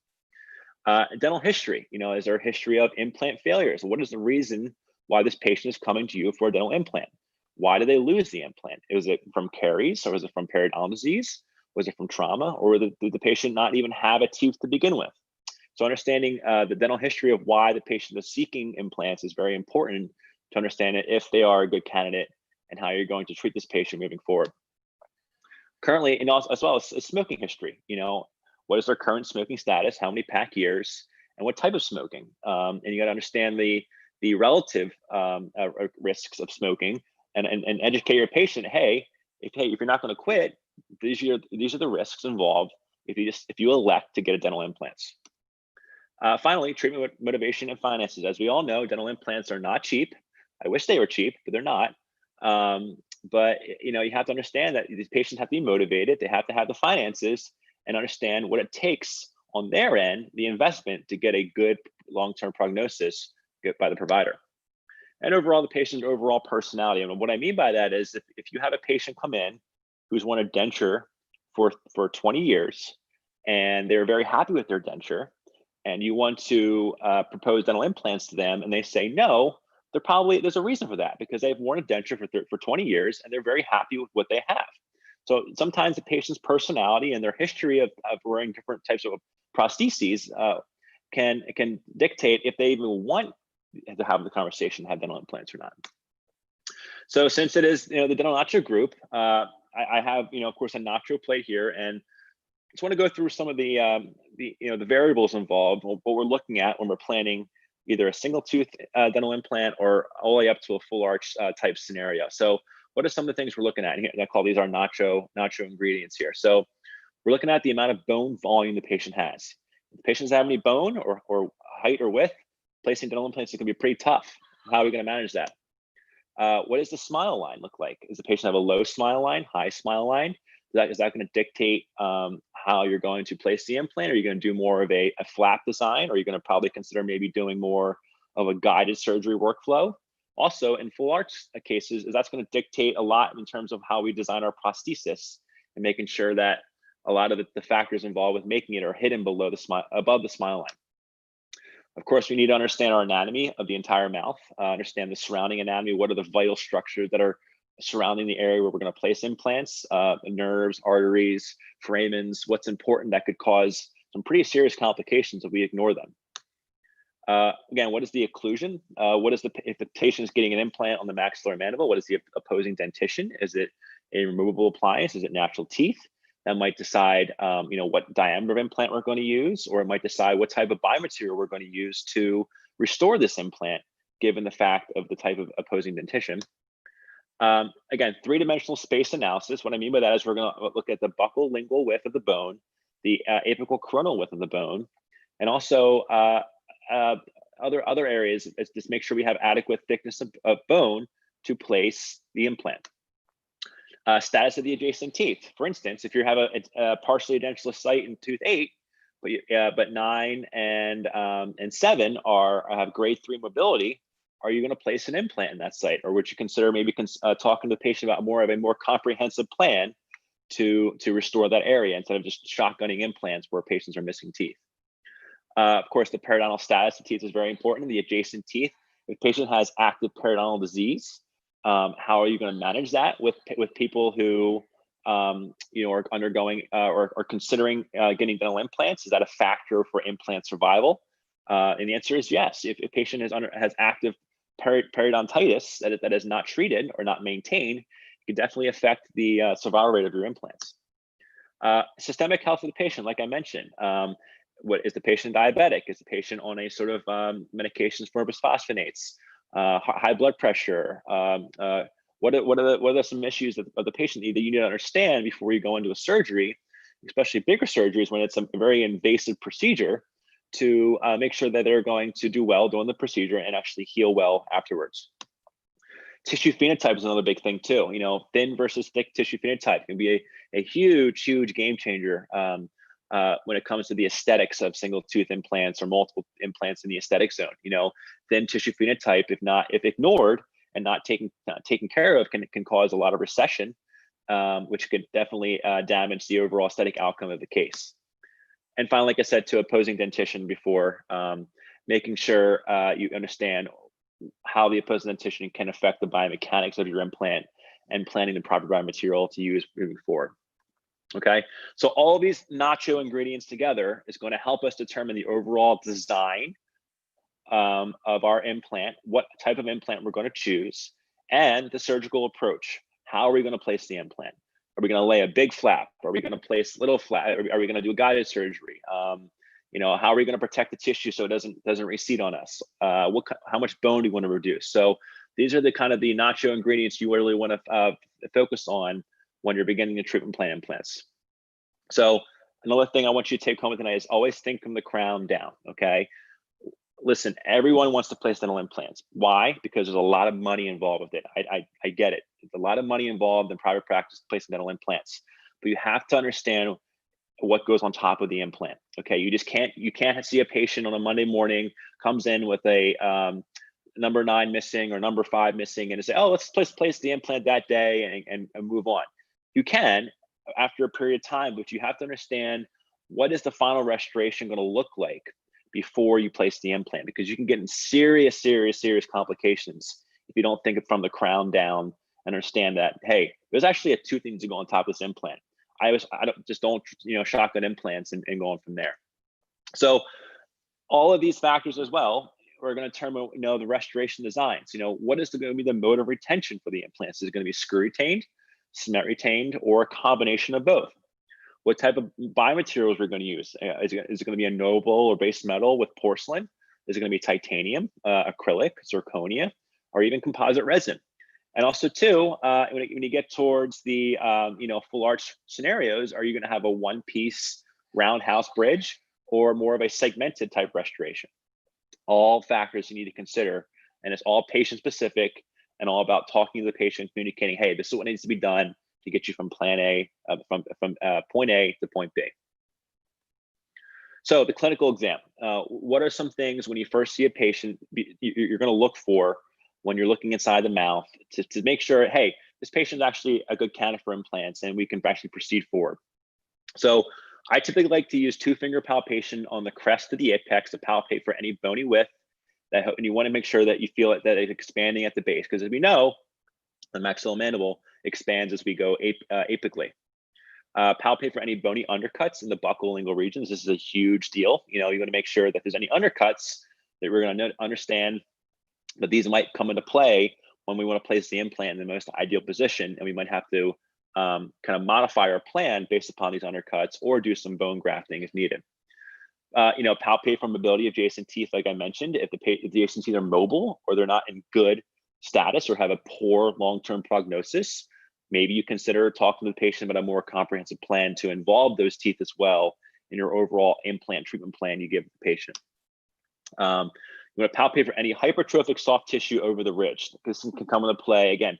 E: Dental history, is there a history of implant failures? What is the reason why this patient is coming to you for a dental implant? Why did they lose the implant? Was it from caries, or was it from periodontal disease? Was it from trauma, or did the patient not even have a tooth to begin with? So understanding the dental history of why the patient is seeking implants is very important to understand if they are a good candidate and how you're going to treat this patient moving forward. Currently, and also as well as smoking history, what is their current smoking status, how many pack years, and what type of smoking. And you got to understand the relative risks of smoking, and educate your patient. Hey, if you're not going to quit, these are the risks involved if you elect to get a dental implants. Finally, treatment motivation and finances. As we all know, dental implants are not cheap. I wish they were cheap, but they're not. But you have to understand that these patients have to be motivated. They have to have the finances and understand what it takes on their end, the investment, to get a good long-term prognosis by the provider. And overall, the patient's overall personality. And what I mean by that is if you have a patient come in who's wanted denture for 20 years and they're very happy with their denture, and you want to propose dental implants to them and they say no, there's a reason for that, because they've worn a denture for 20 years and they're very happy with what they have. So sometimes the patient's personality and their history of wearing different types of prostheses can dictate if they even want to have the conversation, have dental implants or not. So since it is the Dental Nacho group, I have of course a Nacho plate here, and just want to go through some of the variables involved, what we're looking at when we're planning either a single tooth dental implant or all the way up to a full arch type scenario. So what are some of the things we're looking at here? I call these our Nacho ingredients here. So we're looking at the amount of bone volume the patient has. If the patient doesn't have any bone or height or width, placing dental implants is going to be pretty tough. How are we going to manage that? What does the smile line look like? Does the patient have a low smile line, high smile line? Is that going to dictate how you're going to place the implant? Are you going to do more of a flap design? Or are you going to probably consider maybe doing more of a guided surgery workflow? Also, in full arch cases, that's going to dictate a lot in terms of how we design our prosthesis and making sure that a lot of the factors involved with making it are hidden above the smile line. Of course, we need to understand our anatomy of the entire mouth, understand the surrounding anatomy. What are the vital structures that are surrounding the area where we're going to place implants, nerves, arteries, foramens, what's important that could cause some pretty serious complications if we ignore them. Again, what is the occlusion? If the patient is getting an implant on the maxillary mandible, what is the opposing dentition? Is it a removable appliance? Is it natural teeth? That might decide, what diameter of implant we're going to use, or it might decide what type of biomaterial we're going to use to restore this implant, given the fact of the type of opposing dentition. Again, three-dimensional space analysis. What I mean by that is we're going to look at the buccal lingual width of the bone, the apical coronal width of the bone, and also other areas. Is just make sure we have adequate thickness of bone to place the implant. Status of the adjacent teeth. For instance, if you have a partially edentulous site in tooth 8, but 9 and 7 have grade 3 mobility, are you going to place an implant in that site, or would you consider maybe talking to the patient about a more comprehensive plan to restore that area instead of just shotgunning implants where patients are missing teeth? Of course, the periodontal status of teeth is very important. The adjacent teeth. If the patient has active periodontal disease, how are you going to manage that with people who are undergoing or considering getting dental implants? Is that a factor for implant survival? And the answer is yes. If a patient has active periodontitis that is not treated or not maintained, it can definitely affect the survival rate of your implants. Systemic health of the patient, like I mentioned. What is the patient diabetic? Is the patient on a sort of medications for bisphosphonates? High blood pressure? What are some issues of the patient that you need to understand before you go into a surgery, especially bigger surgeries when it's a very invasive procedure, to make sure that they're going to do well during the procedure and actually heal well afterwards. Tissue phenotype is another big thing too. Thin versus thick tissue phenotype can be a huge game changer when it comes to the aesthetics of single tooth implants or multiple implants in the aesthetic zone. Thin tissue phenotype, if ignored and not taken care of, can cause a lot of recession, which could definitely damage the overall aesthetic outcome of the case. And finally, like I said, to opposing dentition before, making sure you understand how the opposing dentition can affect the biomechanics of your implant and planning the proper biomaterial to use moving forward. Okay, so all these Nacho ingredients together is going to help us determine the overall design of our implant, what type of implant we're going to choose, and the surgical approach. How are we going to place the implant? Are we going to lay a big flap? Are we going to place little flap? Are we going to do a guided surgery? How are we going to protect the tissue so it doesn't recede on us? How much bone do you want to reduce? So these are the kind of the Nacho ingredients you really want to focus on when you're beginning to treat implant implants. So another thing I want you to take home tonight is always think from the crown down. Okay. Listen, everyone wants to place dental implants. Why? Because there's a lot of money involved with it. I get it. There's a lot of money involved in private practice placing dental implants, but you have to understand what goes on top of the implant. Okay, you can't see a patient on a Monday morning comes in with a number 9 missing or number 5 missing and say, oh, let's place the implant that day and move on. You can after a period of time, but you have to understand what is the final restoration going to look like before you place the implant, because you can get in serious complications if you don't think it from the crown down and understand that, hey, there's actually a tooth that needs to go on top of this implant. I don't shotgun implants and going from there. So all of these factors as well, we're going to determine the restoration designs. What is going to be the mode of retention for the implants? Is it going to be screw retained, cement retained, or a combination of both? What type of biomaterials we're going to use? Is it going to be a noble or base metal with porcelain? Is it going to be titanium, acrylic, zirconia, or even composite resin? And also too, when you get towards the full arch scenarios, are you going to have a one-piece roundhouse bridge or more of a segmented type restoration? All factors you need to consider, and it's all patient specific and all about talking to the patient, communicating, hey, this is what needs to be done to get you from plan A, from point A to point B. So the clinical exam, what are some things when you first see a patient you're going to look for when you're looking inside the mouth to make sure, hey, this patient is actually a good candidate for implants and we can actually proceed forward. So I typically like to use 2-finger palpation on the crest of the apex to palpate for any bony width, and you want to make sure that you feel that it's expanding at the base, because as we know, The maxillomandible expands as we go apically. Palpate for any bony undercuts in the buccolingual regions. This is a huge deal. You want to make sure that if there's any undercuts, that we're going to understand that these might come into play when we want to place the implant in the most ideal position, and we might have to kind of modify our plan based upon these undercuts or do some bone grafting if needed. Palpate for mobility of adjacent teeth, like I mentioned. If the adjacent teeth are mobile or they're not in good status or have a poor long-term prognosis, maybe you consider talking to the patient about a more comprehensive plan to involve those teeth as well in your overall implant treatment plan you give the patient. You want to palpate for any hypertrophic soft tissue over the ridge. This can come into play. Again,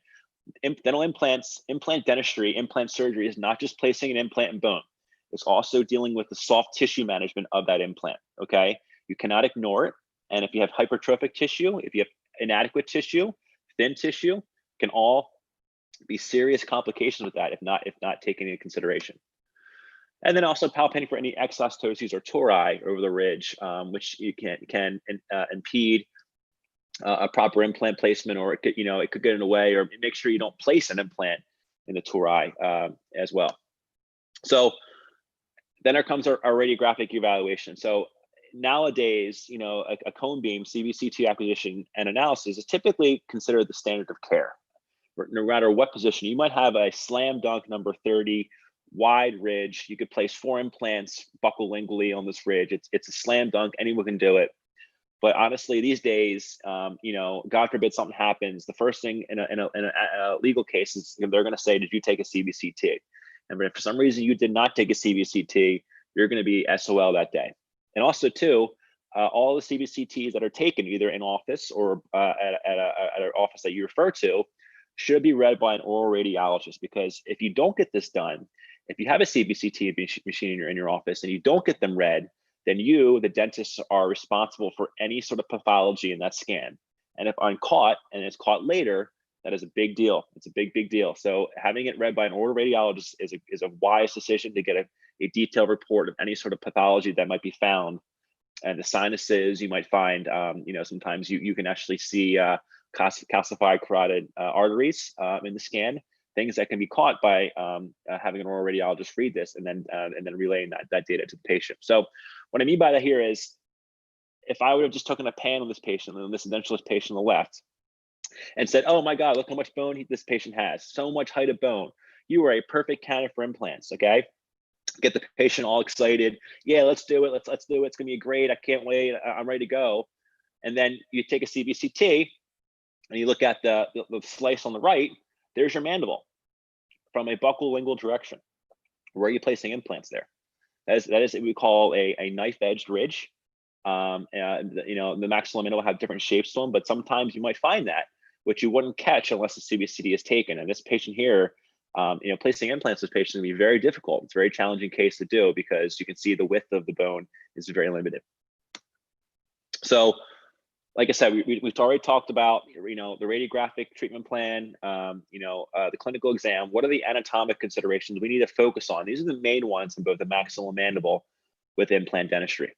E: dental implants, implant dentistry, implant surgery is not just placing an implant in bone. It's also dealing with the soft tissue management of that implant, okay? You cannot ignore it. And if you have hypertrophic tissue, if you have inadequate tissue, thin tissue, can all be serious complications with that if not taken into consideration. And then also palpating for any exostoses or tori over the ridge, which you can impede a proper implant placement, or it could get in the way, or make sure you don't place an implant in the tori as well. So then there comes our radiographic evaluation. So nowadays, a cone beam CBCT acquisition and analysis is typically considered the standard of care. No matter what position, you might have a slam dunk number 30 wide ridge. You could place 4 implants buccolingually on this ridge. It's a slam dunk. Anyone can do it. But honestly, these days, God forbid something happens, the first thing in a legal case is they're going to say, "Did you take a CBCT?" And if for some reason you did not take a CBCT, you're going to be SOL that day. And also, too, all the CBCTs that are taken either in office or at an office that you refer to should be read by an oral radiologist, because if you don't get this done, if you have a CBCT machine in your office and you don't get them read, then you, the dentist, are responsible for any sort of pathology in that scan. And if uncaught and it's caught later, that is a big deal. It's a big, big deal. So having it read by an oral radiologist is a wise decision to get a detailed report of any sort of pathology that might be found. And the sinuses, you might find, sometimes you can actually see calcified carotid arteries in the scan, things that can be caught by having an oral radiologist read this and then relaying that data to the patient. So what I mean by that here is, if I would have just taken a pan on this patient, on this edentulous patient on the left, and said, "Oh my God, look how much bone this patient has, so much height of bone. You are a perfect candidate for implants," okay? Get the patient all excited. "Yeah, let's do it. Let's do it. It's gonna be great. I can't wait. I'm ready to go." And then you take a CBCT and you look at the slice on the right. There's your mandible from a buccolingual direction. Where are you placing implants there? That is what we call a knife-edged ridge. The maxillomandible have different shapes to them, but sometimes you might find that, which you wouldn't catch unless the CBCT is taken. And this patient here, placing implants with this patient can be very difficult. It's a very challenging case to do because you can see the width of the bone is very limited. So, like I said, we've already talked about, the radiographic treatment plan, the clinical exam. What are the anatomic considerations we need to focus on? These are the main ones in both the maxillomandible with implant dentistry.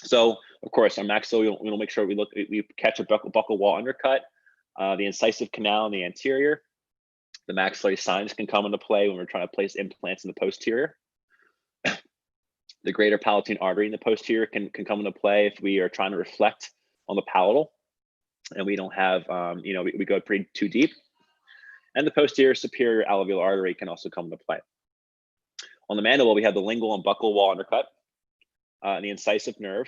E: So, of course, our maxilla, we'll make sure we catch a buccal wall undercut, the incisive canal in the anterior. The maxillary sinus can come into play when we're trying to place implants in the posterior. The greater palatine artery in the posterior can come into play if we are trying to reflect on the palatal and we don't have, we go too deep. And the posterior superior alveolar artery can also come into play. On the mandible, we have the lingual and buccal wall undercut, the incisive nerve,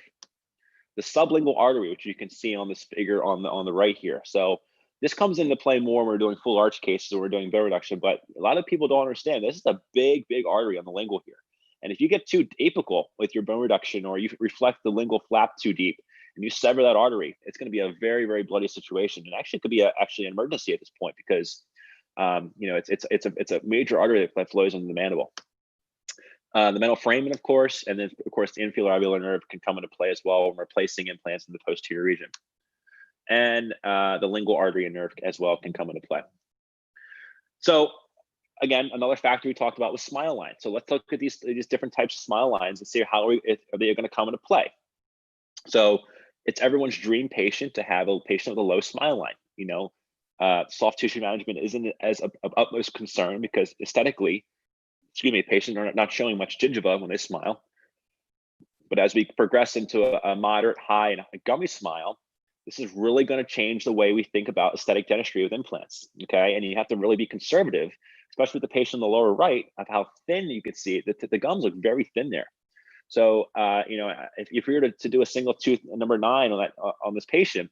E: the sublingual artery, which you can see on this figure on the right here. So this comes into play more when we're doing full arch cases or we're doing bone reduction, but a lot of people don't understand this is a big, big artery on the lingual here. And if you get too apical with your bone reduction or you reflect the lingual flap too deep and you sever that artery, it's going to be a very, very bloody situation. And actually it could be actually an emergency at this point because it's a major artery that flows into the mandible. The mental foramen, of course, and then of course the inferior alveolar nerve can come into play as well when we're placing implants in the posterior region. And the lingual artery and nerve as well can come into play. So again, another factor we talked about was smile lines. So let's look at these different types of smile lines and see how are they going to come into play. So it's everyone's dream patient to have a patient with a low smile line. Soft tissue management isn't as of utmost concern because aesthetically, patients are not showing much gingiva when they smile. But as we progress into a moderate, high, and a gummy smile, this is really going to change the way we think about aesthetic dentistry with implants. Okay, and you have to really be conservative, especially with the patient on the lower right, of how thin you can see it. The gums look very thin there. So, if we were to do a single tooth number 9 on this patient,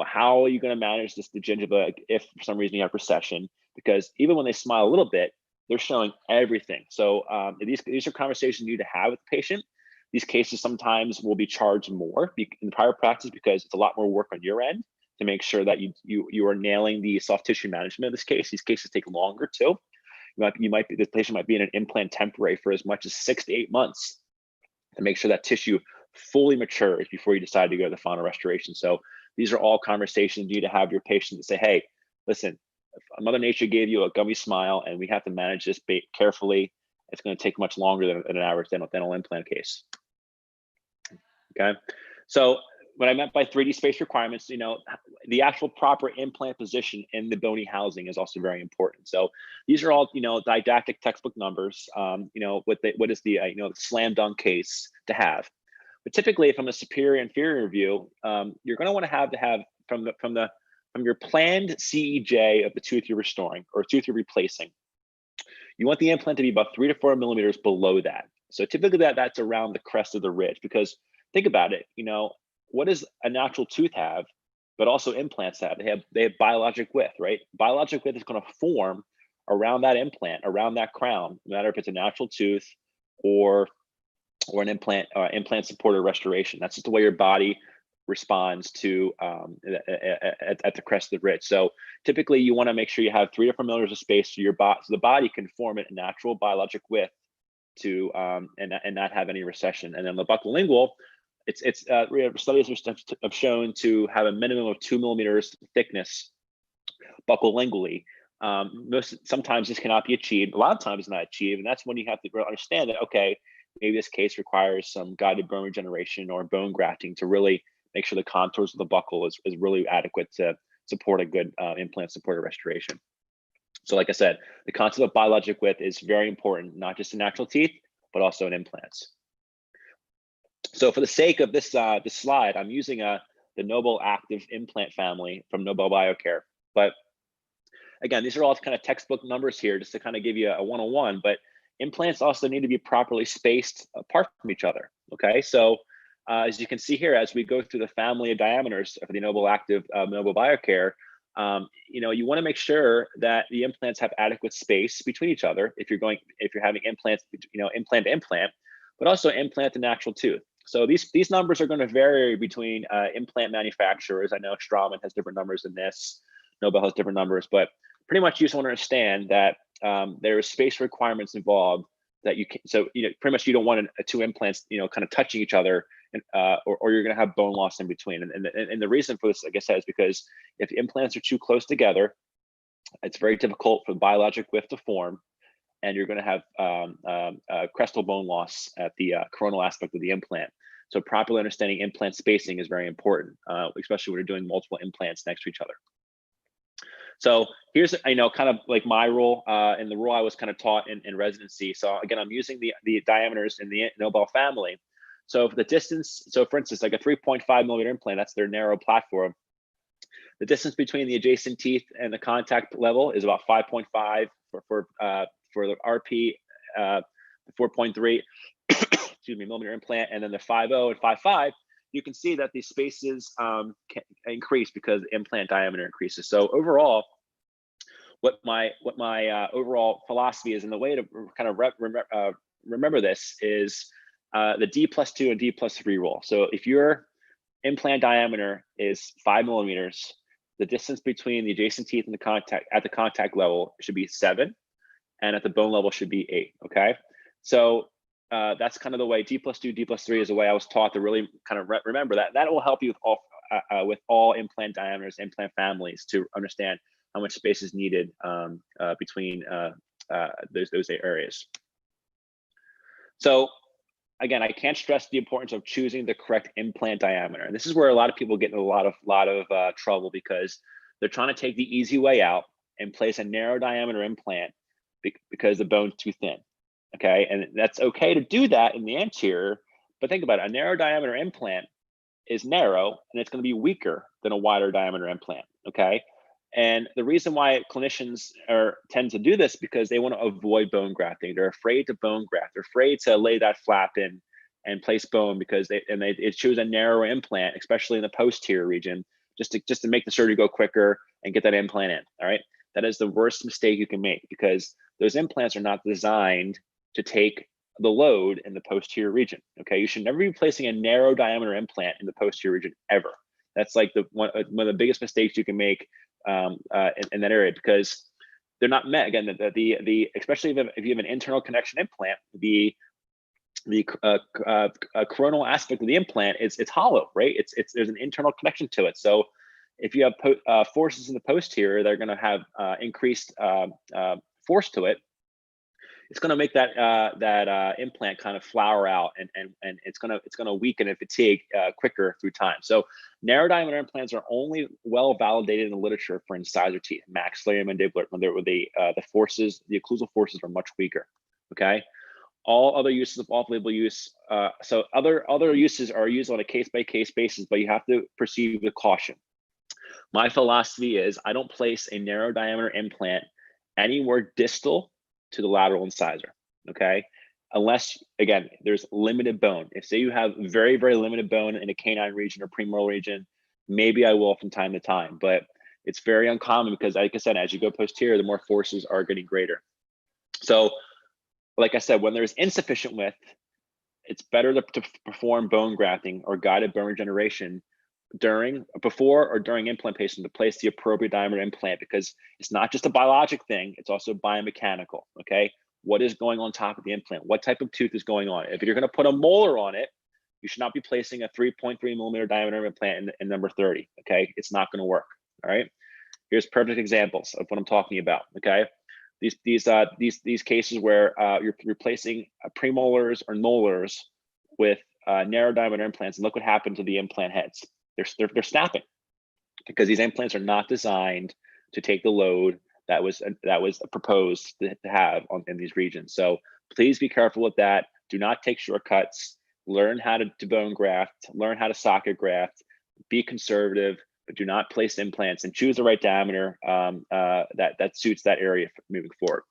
E: how are you going to manage the gingiva if for some reason you have recession? Because even when they smile a little bit, they're showing everything. So these are conversations you need to have with the patient. These cases sometimes will be charged more in private practice because it's a lot more work on your end to make sure that you are nailing the soft tissue management of this case. These cases take longer too. The patient might be in an implant temporary for as much as 6 to 8 months to make sure that tissue fully matures before you decide to go to the final restoration. So these are all conversations you need to have your patient to say, hey, listen, Mother Nature gave you a gummy smile and we have to manage this carefully. It's going to take much longer than an average dental implant case. Okay, so what I meant by 3D space requirements, the actual proper implant position in the bony housing is also very important. So these are all, didactic textbook numbers, what is the slam dunk case to have. But typically from a superior inferior view, you're going to want to have from your planned CEJ of the tooth you're restoring or tooth you're replacing, you want the implant to be about 3 to 4 millimeters below that. So typically that's around the crest of the ridge, because think about it, what does a natural tooth have, but also implants have? They have biologic width, right? Biologic width is going to form around that implant, around that crown, no matter if it's a natural tooth or an implant supported restoration. That's just the way your body responds to at the crest of the ridge. So typically you want to make sure you have 3 to 4 millimeters of space so your body, so the body can form a natural biologic width to and not have any recession. And then the buccolingual, studies have shown to have a minimum of 2 millimeters thickness buccolingually. Sometimes this cannot be achieved. A lot of times it's not achieved, and that's when you have to understand that, okay, maybe this case requires some guided bone regeneration or bone grafting to really make sure the contours of the buccal is really adequate to support a good implant supported restoration. So like I said, the concept of biologic width is very important, not just in natural teeth, but also in implants. So for the sake of this slide, I'm using the Nobel Active implant family from Nobel Biocare. But again, these are all kind of textbook numbers here just to kind of give you a 101, but implants also need to be properly spaced apart from each other, okay? So as you can see here, as we go through the family of diameters for the Nobel Active Nobel Biocare, you want to make sure that the implants have adequate space between each other if you're having implants, implant to implant, but also implant to natural tooth. So these numbers are going to vary between implant manufacturers. I know Straumann has different numbers than this, Nobel has different numbers, but pretty much you just want to understand that there is space requirements involved that you can, so pretty much you don't want two implants kind of touching each other, and or you're going to have bone loss in between. And the reason for this, like I said, is because if implants are too close together, it's very difficult for the biologic width to form, and you're going to have crestal bone loss at the coronal aspect of the implant. So properly understanding implant spacing is very important, especially when you're doing multiple implants next to each other. So here's, kind of like my rule and the rule I was kind of taught in residency. So again, I'm using the diameters in the Nobel family. So for the distance, so for instance, like a 3.5 millimeter implant, that's their narrow platform. The distance between the adjacent teeth and the contact level is about 5.5 for the RP, 4.3 excuse me, millimeter implant, and then the 5.0 and 5.5. You can see that these spaces can increase because the implant diameter increases. So overall, what my overall philosophy is, and the way to kind of remember this is the D+2 and D+3 rule. So if your implant diameter is 5 millimeters, the distance between the adjacent teeth and the contact level should be 7, and at the bone level should be 8. Okay, so that's kind of the way D+2, D+3 is the way I was taught to really kind of remember that. That will help you with all implant diameters, implant families, to understand how much space is needed between those areas. So again, I can't stress the importance of choosing the correct implant diameter. And this is where a lot of people get in a lot of trouble, because they're trying to take the easy way out and place a narrow diameter implant because the bone's too thin. Okay, and that's okay to do that in the anterior, but think about it, a narrow diameter implant is narrow and it's going to be weaker than a wider diameter implant. Okay, and the reason why clinicians tend to do this because they want to avoid bone grafting. They're afraid to bone graft. They're afraid to lay that flap in and place bone because they choose a narrow implant, especially in the posterior region, just to make the surgery go quicker and get that implant in. All right, that is the worst mistake you can make because those implants are not designed to take the load in the posterior region. Okay, you should never be placing a narrow diameter implant in the posterior region ever. That's like one of the biggest mistakes you can make in that area because they're not met. Again, especially if you have an internal connection implant, the coronal aspect of the implant it's hollow, right? There's an internal connection to it. So if you have forces in the posterior, they're going to have increased force to it. It's going to make that implant kind of flower out, and it's going to weaken and fatigue quicker through time. So narrow diameter implants are only well validated in the literature for incisor teeth, maxillary and mandibular, when the occlusal forces are much weaker. Okay, all other uses of off-label use. So other uses are used on a case-by-case basis, but you have to proceed with caution. My philosophy is I don't place a narrow diameter implant anywhere distal to the lateral incisor, okay? Unless, again, there's limited bone. If say you have very, very limited bone in a canine region or premolar region, maybe I will from time to time, but it's very uncommon because like I said, as you go posterior, the more forces are getting greater. So like I said, when there's insufficient width, it's better to perform bone grafting or guided bone regeneration before or during implantation to place the appropriate diameter implant because it's not just a biologic thing, it's also biomechanical. Okay, what is going on top of the implant? What type of tooth is going on? If you're going to put a molar on it, you should not be placing a 3.3 millimeter diameter implant in number 30. Okay, it's not going to work. All right, here's perfect examples of what I'm talking about. Okay, these cases where you're replacing premolars or molars with narrow diameter implants, and look what happened to the implant heads. They're snapping because these implants are not designed to take the load that was proposed to have in these regions. So please be careful with that. Do not take shortcuts. Learn how to bone graft. Learn how to socket graft. Be conservative, but do not place implants and choose the right diameter that suits that area moving forward.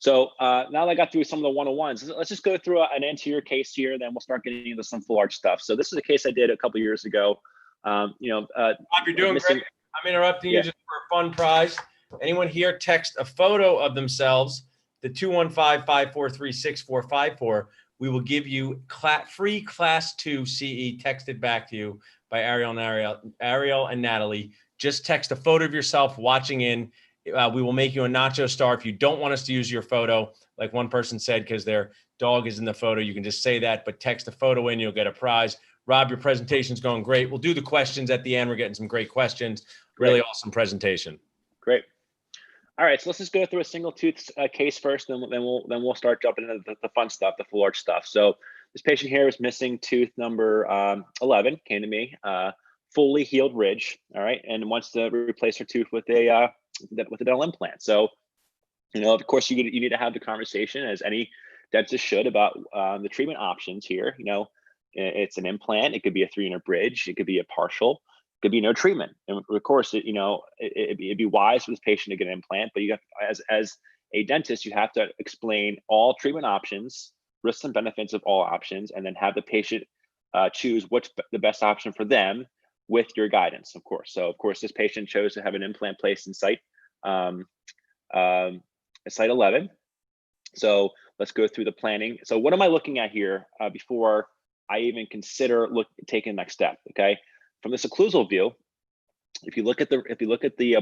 E: So now that I got through some of the 101s, let's just go through an anterior case here, then we'll start getting into some full arch stuff. So this is a case I did a couple years ago.
B: Bob, you're doing great. I'm interrupting you just for a fun prize. Anyone here text a photo of themselves, the 215-543-6454. We will give you free class 2 CE texted back to you by Ariel and Natalie. Just text a photo of yourself watching in. We will make you a Nacho star. If you don't want us to use your photo, like one person said, because their dog is in the photo, you can just say that, but text a photo in, you'll get a prize. Rob, your presentation's going great. We'll do the questions at the end. We're getting some great questions. Really awesome presentation.
E: Great. All right, so let's just go through a single tooth case first, then we'll start jumping into the fun stuff, the full arch stuff. So this patient here is missing tooth number 11, came to me, fully healed ridge, all right, and wants to replace her tooth with a dental implant. So, of course, you need to have the conversation, as any dentist should, about the treatment options here. It's an implant. It could be a 3-unit bridge. It could be a partial. It could be no treatment. And of course, it'd be wise for this patient to get an implant. But you have, as a dentist, you have to explain all treatment options, risks and benefits of all options, and then have the patient choose what's the best option for them with your guidance, of course. So, of course, this patient chose to have an implant placed in site 11. So let's go through the planning. So what am I looking at here before I even consider taking the next step? Okay, from this occlusal view, if you look at the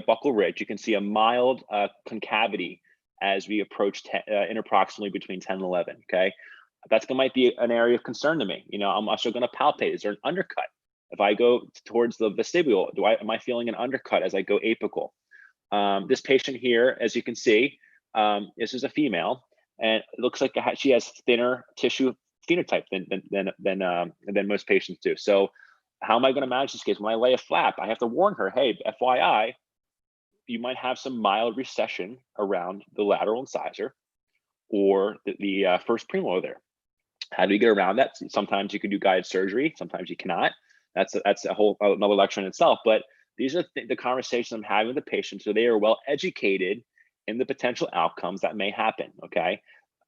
E: buccal ridge, you can see a mild concavity as we approach interproximally between 10 and 11. Okay, that might be an area of concern to me. I'm also going to palpate. Is there an undercut? If I go towards the vestibule, am I feeling an undercut as I go apical? This patient here, as you can see, this is a female, and it looks like she has thinner tissue phenotype than most patients do. So how am I going to manage this case? When I lay a flap, I have to warn her, hey, FYI, you might have some mild recession around the lateral incisor or the first premolar there. How do you get around that? Sometimes you can do guided surgery, sometimes you cannot. That's a whole another lecture in itself. But these are the conversations I'm having with the patient, so they are well educated in the potential outcomes that may happen. Okay,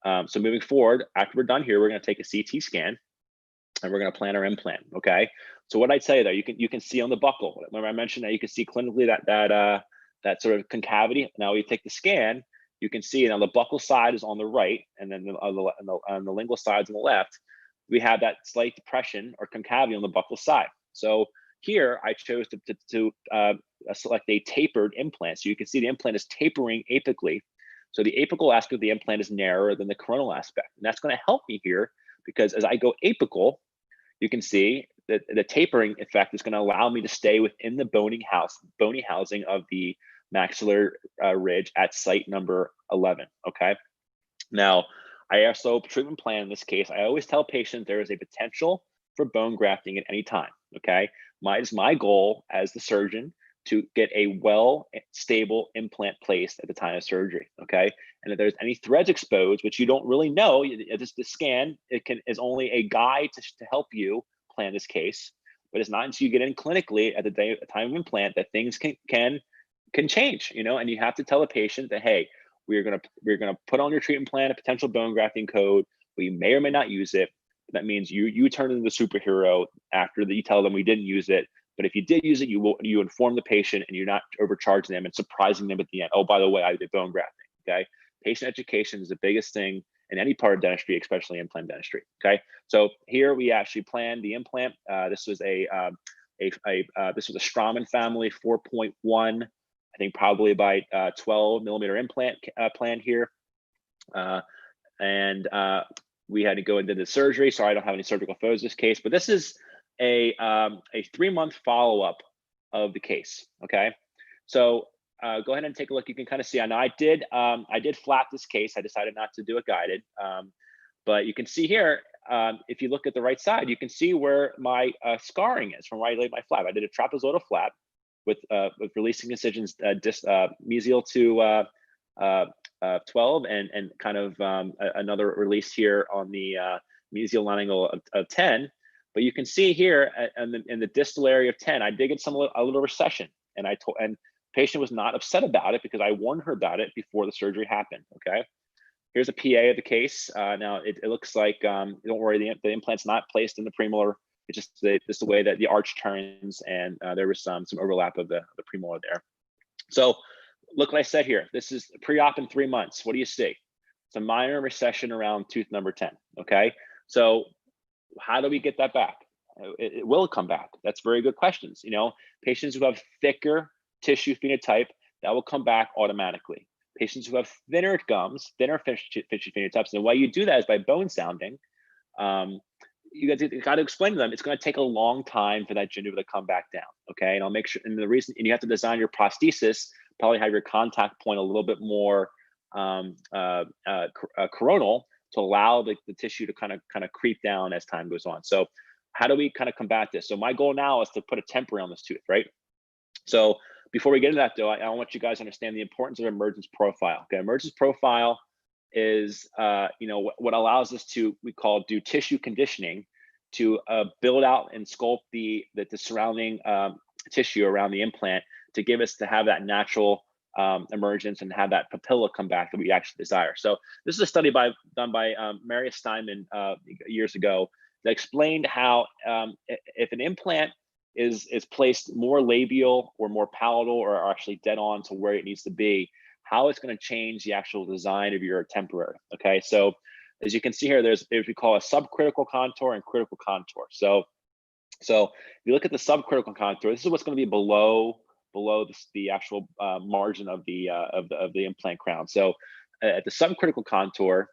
E: so moving forward, after we're done here, we're going to take a CT scan and we're going to plan our implant. Okay, so what I'd say there, you can see on the buccal. Remember I mentioned that you can see clinically that sort of concavity. Now we take the scan. You can see now the buccal side is on the right, and then on the lingual side is on the left. We have that slight depression or concavity on the buccal side. So here I chose to select a tapered implant. So you can see the implant is tapering apically. So the apical aspect of the implant is narrower than the coronal aspect. And that's going to help me here because as I go apical, you can see that the tapering effect is going to allow me to stay within the bony housing of the maxillary ridge at site number 11. Okay. Now, I also treatment plan in this case. I always tell patients there is a potential for bone grafting at any time. Okay. My goal as the surgeon to get a stable implant placed at the time of surgery. Okay. And if there's any threads exposed, which you don't really know, just the scan is only a guide to help you plan this case. But it's not until you get in clinically at the time of implant that things can change, and you have to tell a patient that, hey, we're gonna put on your treatment plan a potential bone grafting code. We may or may not use it. That means you turn into the superhero after you tell them we didn't use it. But if you did use it, you inform the patient and you're not overcharging them and surprising them at the end. Oh, by the way, I did bone grafting. Okay, patient education is the biggest thing in any part of dentistry, especially implant dentistry. Okay, so here we actually planned the implant. This was a Straumann family 4.1. I think probably by 12 millimeter implant plan here. And we had to go into the surgery. Sorry, I don't have any surgical photos in this case, but this is a 3-month follow-up of the case. Okay, so go ahead and take a look. You can kind of see. I know I did flap this case. I decided not to do it guided, but you can see here. If you look at the right side, you can see where my scarring is from where I laid my flap. I did a trapezoidal flap with releasing incisions mesial to 12 and kind of another release here on the mesial lining of 10. But you can see here in the distal area of 10, I did get a little recession, and patient was not upset about it because I warned her about it before the surgery happened. Okay, here's a PA of the case. Now it looks like don't worry, the implant's not placed in the premolar. It's just the way that the arch turns, and there was some overlap of the premolar there. So look what I said here. This is pre-op in 3 months. What do you see? It's a minor recession around tooth number 10. Okay, so how do we get that back? It will come back. That's very good questions. Patients who have thicker tissue phenotype, that will come back automatically. Patients who have thinner gums, thinner tissue phenotypes, and the way you do that is by bone sounding. You got to explain to them it's going to take a long time for that gingiva to come back down. Okay, and I'll make sure. And the reason, and you have to design your prosthesis, probably have your contact point a little bit more coronal to allow the tissue to kind of creep down as time goes on. So how do we kind of combat this? So my goal now is to put a temporary on this tooth, right? So before we get into that though, I want you guys to understand the importance of emergence profile. Okay, emergence profile is what allows us to do tissue conditioning to build out and sculpt the surrounding tissue around the implant to have that natural emergence and have that papilla come back that we actually desire. So this is a study done by Marius Steinman years ago that explained how if an implant is placed more labial or more palatal or actually dead on to where it needs to be, how it's going to change the actual design of your temporary. Okay, so as you can see here, there's what we call a subcritical contour and critical contour. So if you look at the subcritical contour, this is what's going to be below the actual margin of the implant crown. So at the subcritical contour,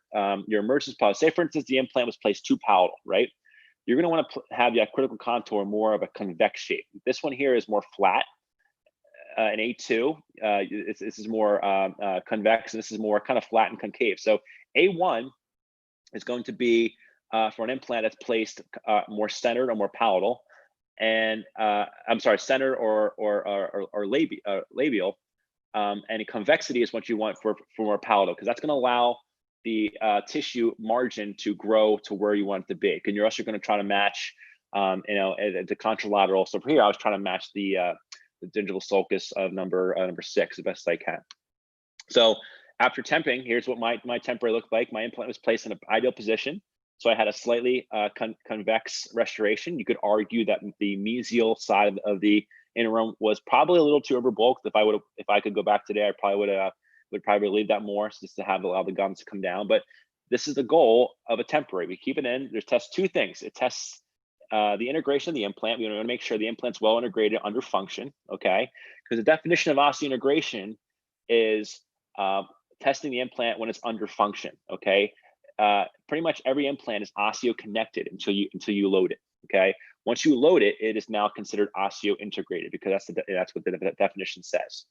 E: your emergence profile, say for instance the implant was placed too palatal, right? You're going to want to have that critical contour more of a convex shape. This one here is more flat. In A2, this is more convex, and this is more kind of flat and concave. So A1 is going to be for an implant that's placed more centered or more palatal. and I'm sorry, center or labial, and convexity is what you want for more palatal, because that's going to allow the tissue margin to grow to where you want it to be. And you're also going to try to match, the contralateral. So for here, I was trying to match the gingival sulcus of number 6 the best I can. So after temping, here's what my temporary looked like. My implant was placed in an ideal position. So I had a slightly convex restoration. You could argue that the mesial side of the interim was probably a little too overbulked. If I could go back today, I probably would probably leave that more, just to allow the gums to come down. But this is the goal of a temporary. We keep it in. There's tests 2 things. It tests the integration of the implant. We want to make sure the implant's well integrated under function, okay? Because the definition of osseointegration is testing the implant when it's under function, okay? Pretty much every implant is osseo-connected until you load it, okay? Once you load it, it is now considered osseo-integrated, because that's what the definition says.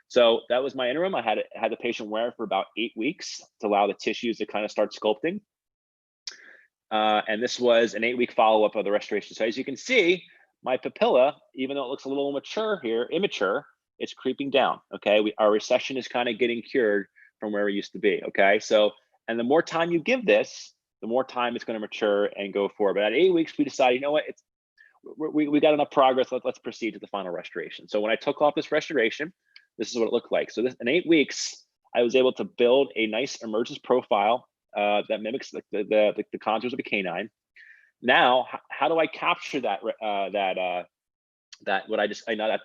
E: So that was my interim. I had the patient wear it for about 8 weeks to allow the tissues to kind of start sculpting. And this was an 8-week follow-up of the restoration. So as you can see, my papilla, even though it looks a little immature, it's creeping down, okay? Our recession is kind of getting cured from where it used to be, okay? So, and the more time you give this, the more time it's going to mature and go forward. But at 8 weeks, we decided, you know what, we got enough progress. Let's proceed to the final restoration. So when I took off this restoration, this is what it looked like. So in 8 weeks, I was able to build a nice emergence profile that mimics the contours of a canine. Now, how do I capture that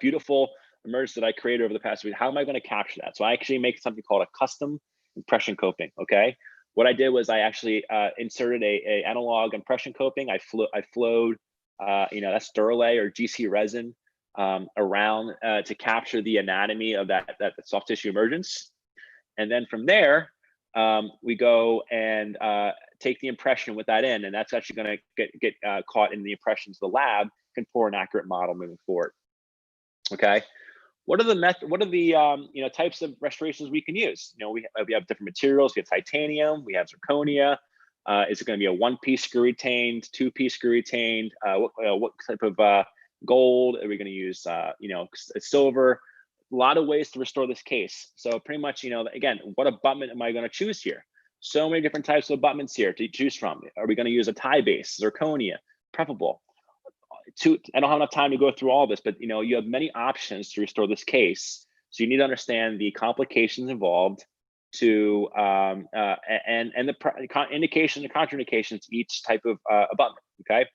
E: beautiful emergence that I created over the past week? How am I going to capture that? So I actually make something called a custom impression coping. Okay, what I did was I actually inserted a analog impression coping. I flowed that's Duralay or GC resin around to capture the anatomy of that soft tissue emergence, and then from there we go and take the impression with that in, and that's actually going to get caught in the impressions of the lab, can pour an accurate model moving forward. Okay. What are the types of restorations we can use? We have different materials. We have titanium, we have zirconia. Is it going to be a 1-piece screw retained, 2-piece screw retained? What type of gold are we going to use? Silver. A lot of ways to restore this case. So pretty much, again, what abutment am I going to choose here? So many different types of abutments here to choose from. Are we going to use a tie base, zirconia, preppable? I don't have enough time to go through all this, but you have many options to restore this case. So you need to understand the complications involved to and the indications and contraindications to each type of abutment. Okay,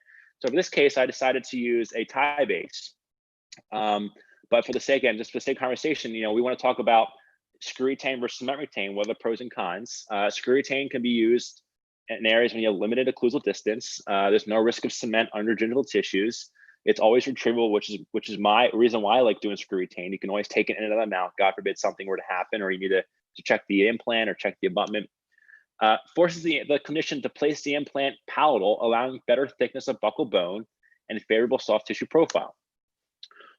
E: so for this case, I decided to use a tie base. But for the sake of conversation, we want to talk about screw retain versus cement retain. What are the pros and cons? Screw retain can be used in areas when you have limited occlusal distance. There's no risk of cement under gingival tissues. It's always retrievable, which is my reason why I like doing screw retain. You can always take it in and out of the mouth. God forbid something were to happen, or you need to check the implant or check the abutment. Forces the clinician to place the implant palatal, allowing better thickness of buccal bone and favorable soft tissue profile.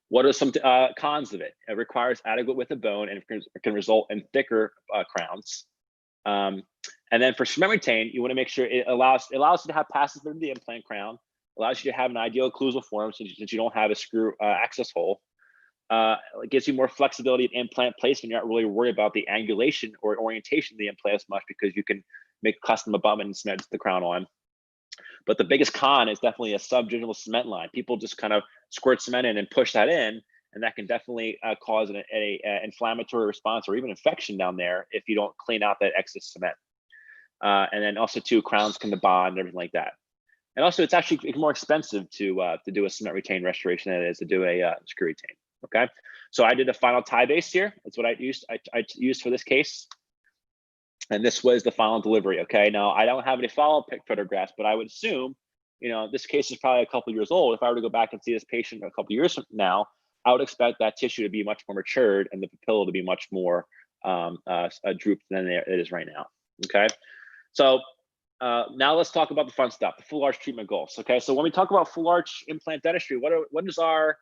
E: What are some cons of it? It requires adequate width of bone and can result in thicker crowns. And then for cement retain, you want to make sure it allows you to have passage through the implant crown, allows you to have an ideal occlusal form since you don't have a screw access hole. It gives you more flexibility in implant placement. You're not really worried about the angulation or orientation of the implant as much, because you can make custom abutment and cement the crown on. But the biggest con is definitely a subgingival cement line. People just kind of squirt cement in and push that in, and that can definitely cause an inflammatory response or even infection down there if you don't clean out that excess cement. And then also too, crowns can bond and everything like that. And also it's actually more expensive to do a cement retain restoration than it is to do a screw retain. Okay, so I did a final tie base here. That's what I used for this case. And this was the final delivery. Okay, now I don't have any follow-up photographs, but I would assume, this case is probably a couple years old. If I were to go back and see this patient a couple years from now, I would expect that tissue to be much more matured and the papilla to be much more drooped than it is right now. Okay, so now let's talk about the fun stuff, the full arch treatment goals. Okay, so when we talk about full arch implant dentistry, what is our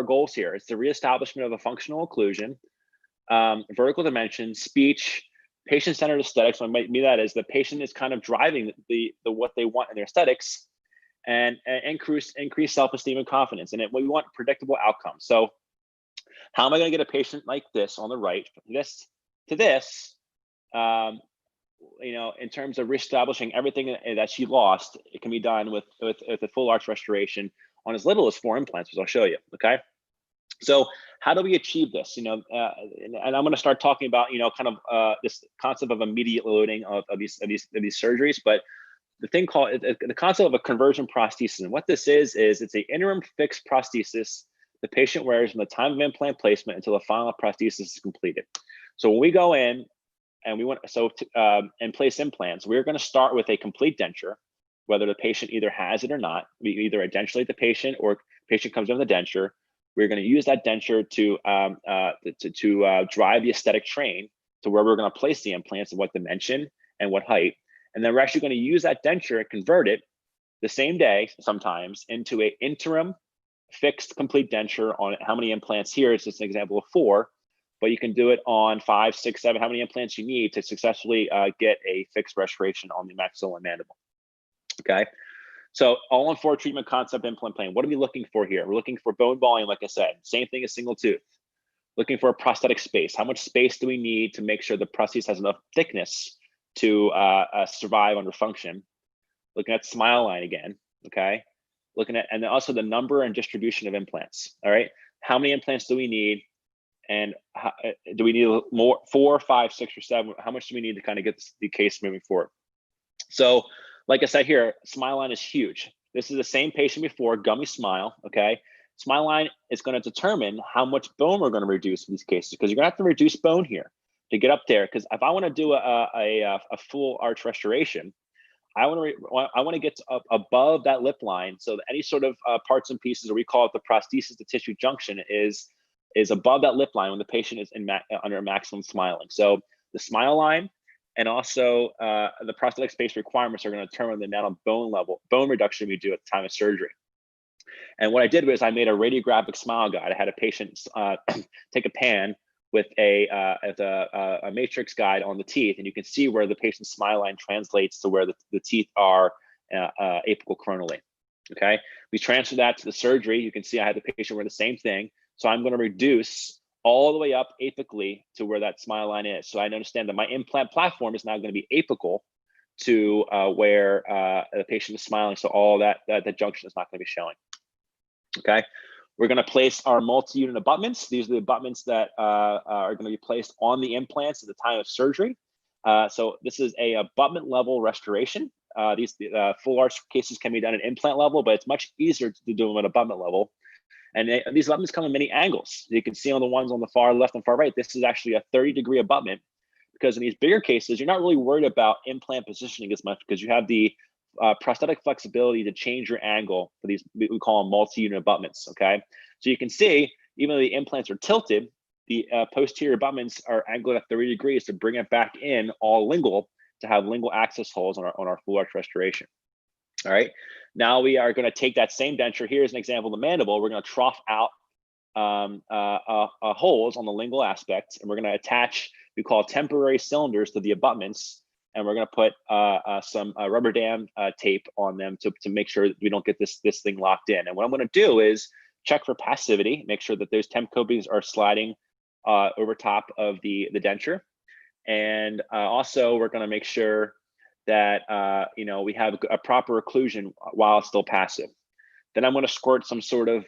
E: goals here? It's the reestablishment of a functional occlusion, vertical dimension, speech, patient-centered aesthetics. What I mean that is the patient is kind of driving the what they want in their aesthetics, and increase self-esteem and confidence. And we want predictable outcomes. So how am I going to get a patient like this on the right, this to this, in terms of reestablishing everything that she lost? It can be done with a full arch restoration on as little as 4 implants, which I'll show you. Okay. So how do we achieve this? And I'm going to start talking about, kind of this concept of immediate loading of these surgeries, but the concept of a conversion prosthesis. And what this is it's an interim fixed prosthesis the patient wears from the time of implant placement until the final prosthesis is completed. So when we go in and we want and place implants, we're going to start with a complete denture, whether the patient either has it or not. We either edentulate the patient or patient comes in with a denture. We're going to use that denture to drive the aesthetic train to where we're going to place the implants and what dimension and what height. And then we're actually going to use that denture and convert it the same day, sometimes, into an interim fixed complete denture on how many implants. Here is just an example of 4, but you can do it on 5, 6, 7, how many implants you need to successfully get a fixed restoration on the maxilla and mandible. Okay. So all in 4 treatment concept implant plan. What are we looking for here? We're looking for bone volume, like I said, same thing as single tooth. Looking for a prosthetic space. How much space do we need to make sure the prosthesis has enough thickness to survive under function? Looking at smile line again, okay? Looking at, and then also the number and distribution of implants, all right? How many implants do we need? And do we need more, 4, 5, 6, or 7? How much do we need to kind of get the case moving forward? So, like I said here, smile line is huge. This is the same patient before, gummy smile, okay? Smile line is going to determine how much bone we're going to reduce in these cases, because you're going to have to reduce bone here to get up there. Because if I want to do a full arch restoration, I want to get up above that lip line, so that any sort of parts and pieces, or we call it the prosthesis to tissue junction, is above that lip line when the patient is under maximum smiling. So the smile line and also the prosthetic space requirements are going to determine the amount of bone reduction we do at the time of surgery. And what I did was I made a radiographic smile guide. I had a patient take a pan with a matrix guide on the teeth, and you can see where the patient's smile line translates to where the teeth are apical coronally. Okay, we transfer that to the surgery. You can see I had the patient wear the same thing. So I'm going to reduce all the way up apically to where that smile line is. So I understand that my implant platform is now going to be apical to where the patient is smiling. So all that junction is not going to be showing. Okay. We're going to place our multi-unit abutments. These are the abutments that are going to be placed on the implants at the time of surgery. So this is a abutment level restoration. These full arch cases can be done at implant level, but it's much easier to do them at abutment level. And these abutments come in many angles. You can see on the ones on the far left and far right, this is actually a 30-degree abutment, because in these bigger cases, you're not really worried about implant positioning as much, because you have the prosthetic flexibility to change your angle for these, we call them multi-unit abutments, okay? So you can see, even though the implants are tilted, the posterior abutments are angled at 30 degrees to bring it back in all lingual, to have lingual access holes on our full arch restoration. All right, now we are going to take that same denture. Here's an example of the mandible. We're going to trough out holes on the lingual aspects, and we're going to attach, we call temporary cylinders to the abutments, and we're going to put some rubber dam tape on them to make sure that we don't get this thing locked in. And what I'm going to do is check for passivity, make sure that those temp copings are sliding over top of the denture, and also we're going to make sure that we have a proper occlusion while it's still passive. Then I'm going to squirt some sort of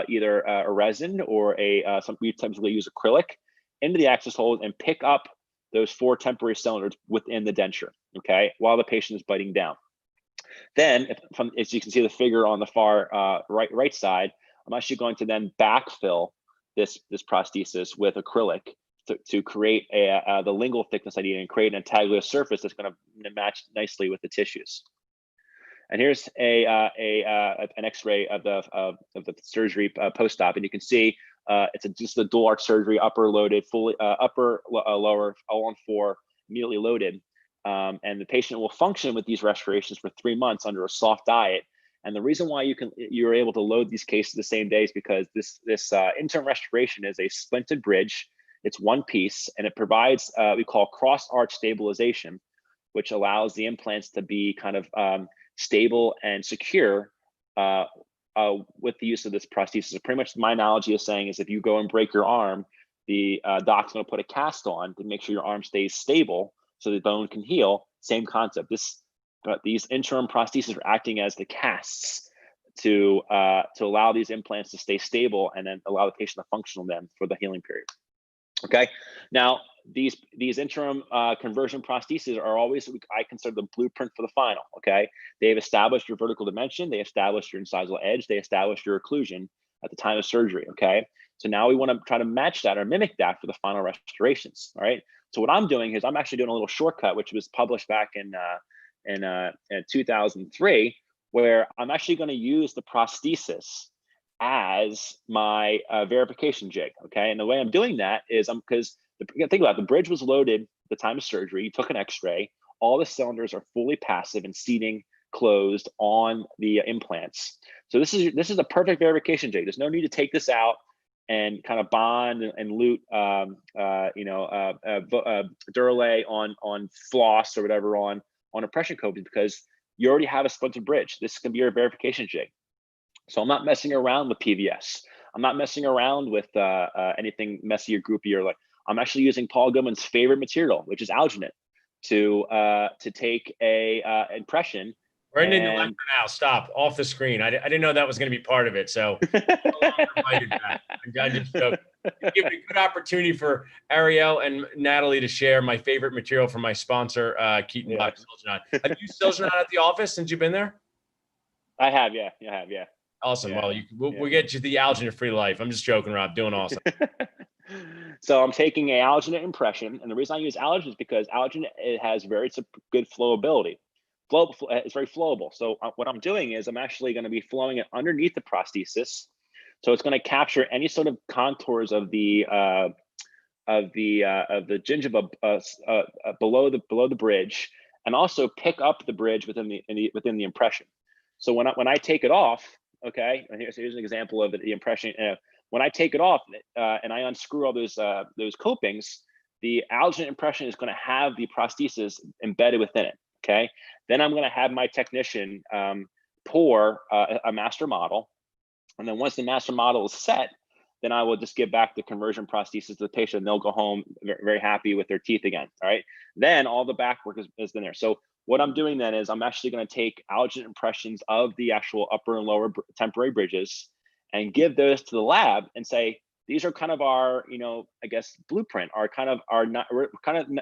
E: either a resin or we typically use acrylic into the access holes and pick up those 4 temporary cylinders within the denture, okay, while the patient is biting down. Then, as you can see the figure on the far right side, I'm actually going to then backfill this prosthesis with acrylic to create the lingual thickness I need and create an intaglio surface that's going to match nicely with the tissues. And here's an X-ray of the surgery post-op, and you can see it's just a dual arch surgery, upper loaded, fully upper, lower, all on 4, immediately loaded. And the patient will function with these restorations for 3 months under a soft diet. And the reason why you're able to load these cases the same day is because this interim restoration is a splinted bridge. It's one piece, and it provides we call cross arch stabilization, which allows the implants to be kind of stable and secure with the use of this prosthesis. So pretty much my analogy is saying is if you go and break your arm, the doc's going to put a cast on to make sure your arm stays stable so the bone can heal. Same concept. These interim prostheses are acting as the casts to allow these implants to stay stable and then allow the patient to function on them for the healing period. Okay. Now these interim conversion prostheses are always, I consider the blueprint for the final. Okay. They've established your vertical dimension. They established your incisal edge. They established your occlusion at the time of surgery. Okay. So now we want to try to match that or mimic that for the final restorations. All right. So what I'm doing is I'm actually doing a little shortcut, which was published back in 2003, where I'm actually going to use the prosthesis as my verification jig. Okay. And the way I'm doing that is because think about it, the bridge was loaded at the time of surgery. You took an x-ray, all the cylinders are fully passive and seating closed on the implants. So this is a perfect verification jig. There's no need to take this out and kind of bond and lute Duralay on floss or whatever on impression coping, because you already have a splinted bridge. This can be your verification jig. So I'm not messing around with PVS. I'm not messing around with anything messy or groupy, or like, I'm actually using Paul Goodman's favorite material, which is alginate, to take a impression.
B: We're in the lecture now. Stop. Off the screen. I didn't know that was going to be part of it. So I just joking. Give me a good opportunity for Ariel and Natalie to share my favorite material from my sponsor, Keaton Box Silgenon. Have you used Silgenon at the office since you've been there?
E: I have, yeah.
B: Awesome.
E: Yeah.
B: Well, we'll get you the alginate-free life. I'm just joking, Rob. Doing awesome.
E: So I'm taking an alginate impression, and the reason I use alginate is because alginate, it has very good flowability. It's very flowable. So what I'm doing is I'm actually going to be flowing it underneath the prosthesis. So it's going to capture any sort of contours of the gingiva below the bridge, and also pick up the bridge within the impression. So when I take it off, okay, here's an example of the impression. When I take it off and I unscrew all those copings, the alginate impression is going to have the prosthesis embedded within it. Okay, then I'm going to have my technician pour a master model, and then once the master model is set, then I will just give back the conversion prosthesis to the patient, and they'll go home very, very happy with their teeth again. All right, then all the back work is in there. So what I'm doing then is I'm actually going to take alginate impressions of the actual upper and lower temporary bridges and give those to the lab and say, these are kind of our, I guess, blueprint, we're kind of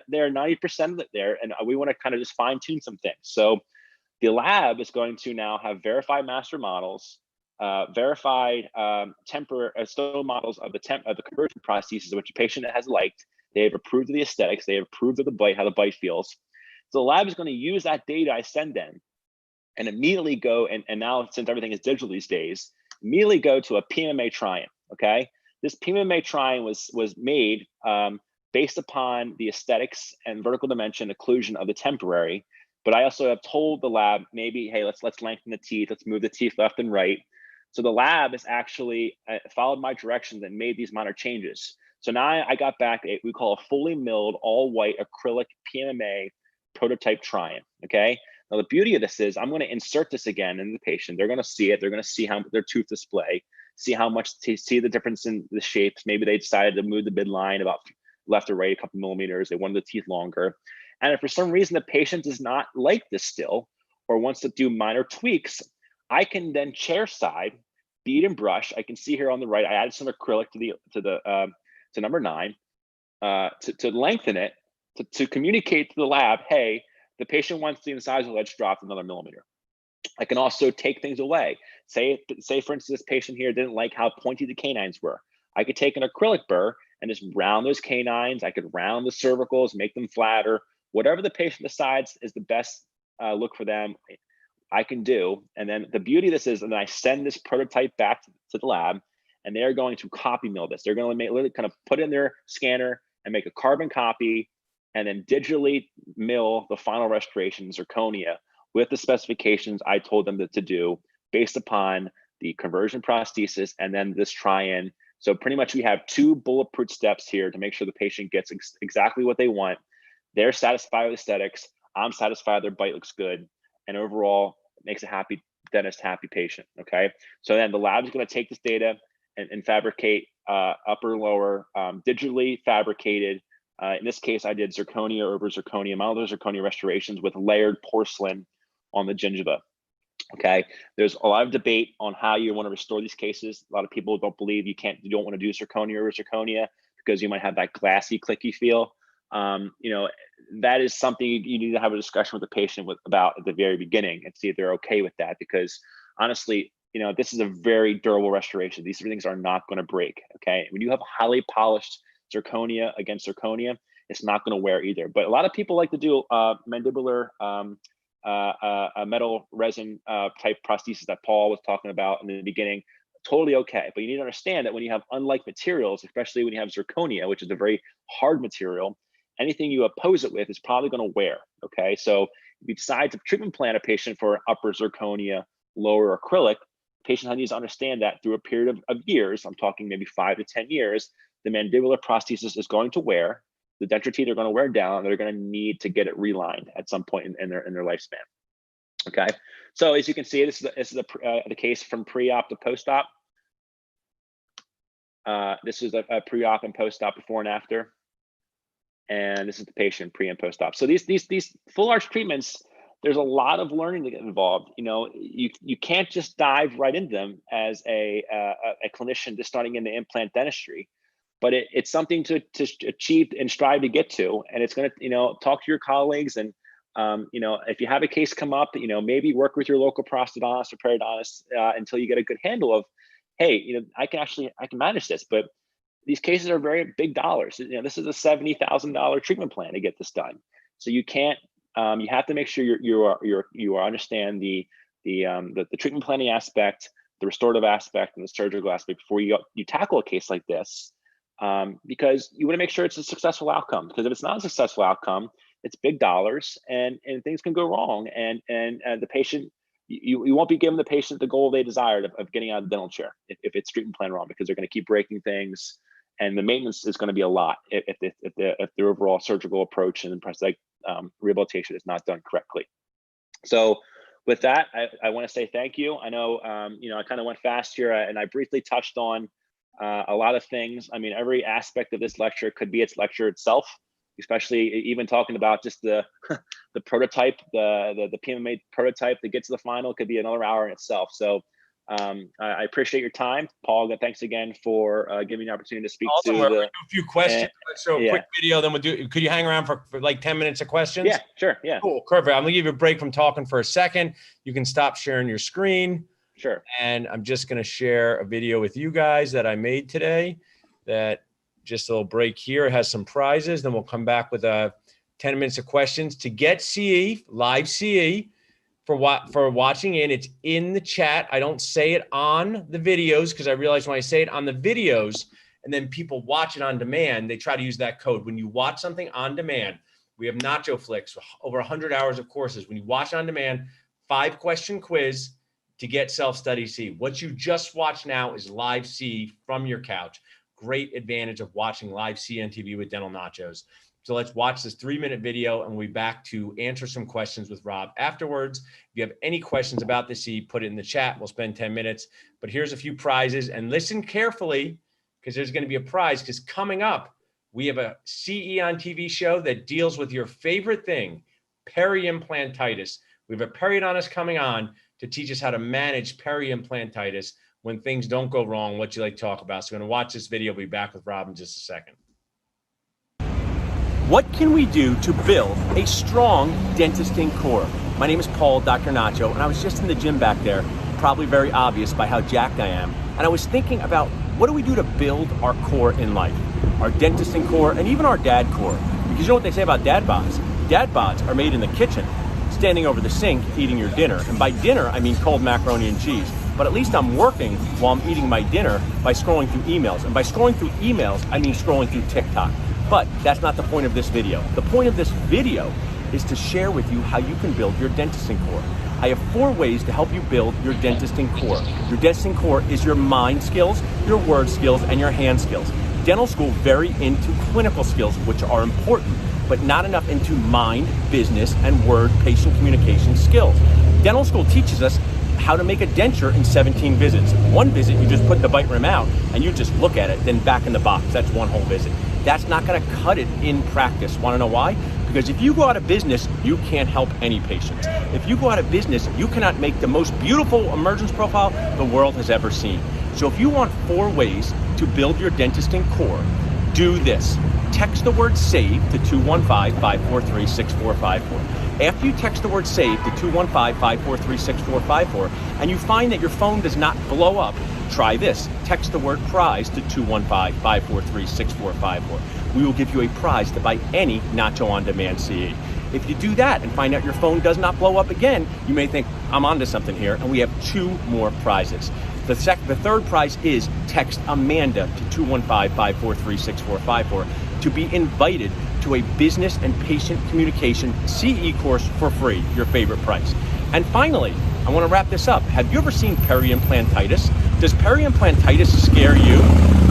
E: there 90% of it there, and we want to kind of just fine tune some things. So the lab is going to now have verified master models, verified stone models of the conversion prosthesis, which the patient has liked. They have approved of the aesthetics. They have approved of the bite, how the bite feels. So the lab is going to use that data I send them and immediately go, and now since everything is digital these days, immediately go to a PMMA try-in, okay? This PMMA try-in was made based upon the aesthetics and vertical dimension occlusion of the temporary, but I also have told the lab, maybe, hey, let's lengthen the teeth, let's move the teeth left and right. So the lab has actually followed my directions and made these minor changes. So now I got back we call a fully milled, all white acrylic PMMA prototype try-in, okay? Now the beauty of this is I'm going to insert this again in the patient. They're going to see it. They're going to see how their tooth display, see how much to see the difference in the shapes. Maybe they decided to move the midline about left or right a couple millimeters. They wanted the teeth longer. And if for some reason the patient does not like this still, or wants to do minor tweaks, I can then chair side, bead and brush. I can see here on the right, I added some acrylic to number 9 to lengthen it, to communicate to the lab, hey, the patient wants the incisal edge dropped another millimeter. I can also take things away. Say for instance, this patient here didn't like how pointy the canines were. I could take an acrylic burr and just round those canines. I could round the cervicals, make them flatter. Whatever the patient decides is the best look for them, I can do. And then the beauty of this is, and then I send this prototype back to the lab, and they're going to copy mill this. They're going to literally kind of put it in their scanner and make a carbon copy, and then digitally mill the final restoration zirconia with the specifications I told them to do based upon the conversion prosthesis and then this try-in. So pretty much we have 2 bulletproof steps here to make sure the patient gets exactly what they want. They're satisfied with aesthetics. I'm satisfied their bite looks good. And overall, makes a happy dentist, happy patient. Okay. So then the lab is going to take this data and fabricate upper, lower, digitally fabricated. In this case, I did zirconia over zirconia, milder zirconia restorations with layered porcelain on the gingiva. Okay, there's a lot of debate on how you want to restore these cases. A lot of people don't believe you don't want to do zirconia over zirconia because you might have that glassy, clicky feel. That is something you need to have a discussion with the patient about at the very beginning and see if they're okay with that. Because honestly, this is a very durable restoration. These things are not going to break. Okay, when you have highly polished zirconia against zirconia, it's not going to wear either. But a lot of people like to do mandibular a metal resin type prosthesis that Paul was talking about in the beginning. Totally okay, but you need to understand that when you have unlike materials, especially when you have zirconia, which is a very hard material, anything you oppose it with is probably going to wear. Okay, so if you decide to treatment plan a patient for upper zirconia, lower acrylic, the patient needs to understand that through a period of years, I'm talking maybe 5 to 10 years, the mandibular prosthesis is going to wear. The denture teeth are going to wear down. And they're going to need to get it relined at some point in their lifespan. Okay, so as you can see, this is the case from pre-op to post-op. This is a pre-op and post-op before and after, and this is the patient pre and post-op. So these full arch treatments, there's a lot of learning to get involved. You can't just dive right into them as a clinician just starting in the implant dentistry. But it's something to achieve and strive to get to, and it's going to talk to your colleagues, and if you have a case come up, maybe work with your local prosthodontist or periodontist until you get a good handle of, hey, I can manage this. But these cases are very big dollars. This is a $70,000 treatment plan to get this done. So you can't. You have to make sure you understand the treatment planning aspect, the restorative aspect, and the surgical aspect before you tackle a case like this. Because you want to make sure it's a successful outcome. Because if it's not a successful outcome, it's big dollars, and things can go wrong. And the patient, you won't be giving the patient the goal they desired of getting out of the dental chair if it's treatment plan wrong, because they're going to keep breaking things, and the maintenance is going to be a lot if the overall surgical approach and prosthetic rehabilitation is not done correctly. So with that, I want to say thank you. I know I kind of went fast here, and I briefly touched on a lot of things. I mean, every aspect of this lecture could be its lecture itself, especially even talking about just the prototype, the PMMA prototype that gets to the final could be another hour in itself. So I appreciate your time, Paul. Thanks again for giving me the opportunity to speak.
B: Awesome. We're gonna do a few questions. Let's show a quick video, then we'll do. Could you hang around for like 10 minutes of questions?
E: Yeah, sure. Yeah.
B: Cool. Perfect. I'm gonna give you a break from talking for a second. You can stop sharing your screen.
E: Sure.
B: And I'm just going to share a video with you guys that I made today. That just a little break here. It has some prizes. Then we'll come back with 10 minutes of questions. To get CE, live CE, for watching in, it's in the chat. I don't say it on the videos because I realize when I say it on the videos and then people watch it on demand, they try to use that code. When you watch something on demand, we have Nacho Flicks, over 100 hours of courses. When you watch on demand, 5-question quiz to get self-study C. What you just watched now is live C from your couch. Great advantage of watching live C on TV with Dental Nachos. So let's watch this 3-minute video, and we'll be back to answer some questions with Rob afterwards. If you have any questions about the C, put it in the chat. We'll spend 10 minutes. But here's a few prizes, and listen carefully because there's going to be a prize, because coming up, we have a CE on TV show that deals with your favorite thing, peri-implantitis. We have a periodontist coming on to teach us how to manage peri-implantitis when things don't go wrong, what you like to talk about. So we're going to watch this video. We'll be back with Rob in just a second.
C: What can we do to build a strong dentisting core? My name is Paul, Dr. Nacho, and I was just in the gym back there, probably very obvious by how jacked I am. And I was thinking about what do we do to build our core in life? Our dentisting core and even our dad core. Because you know what they say about dad bods? Dad bods are made in the kitchen, standing over the sink, eating your dinner. And by dinner, I mean cold macaroni and cheese. But at least I'm working while I'm eating my dinner by scrolling through emails. And by scrolling through emails, I mean scrolling through TikTok. But that's not the point of this video. The point of this video is to share with you how you can build your dentisting core. I have 4 ways to help you build your dentisting core. Your dentisting core is your mind skills, your word skills, and your hand skills. Dental school very into clinical skills, which are important, but not enough into mind, business, and word patient communication skills. Dental school teaches us how to make a denture in 17 visits. One visit, you just put the bite rim out and you just look at it, then back in the box. That's one whole visit. That's not gonna cut it in practice. Wanna know why? Because if you go out of business, you can't help any patients. If you go out of business, you cannot make the most beautiful emergence profile the world has ever seen. So if you want 4 ways to build your dentist core, do this. Text the word SAVE to 215-543-6454. After you text the word SAVE to 215-543-6454 and you find that your phone does not blow up, try this. Text the word PRIZE to 215-543-6454. We will give you a prize to buy any Nacho On Demand CE. If you do that and find out your phone does not blow up again, you may think, I'm onto something here, and we have 2 more prizes. The third prize is text Amanda to 215-543-6454 to be invited to a business and patient communication CE course for free, your favorite price. And finally, I want to wrap this up. Have you ever seen peri-implantitis? Does peri-implantitis scare you?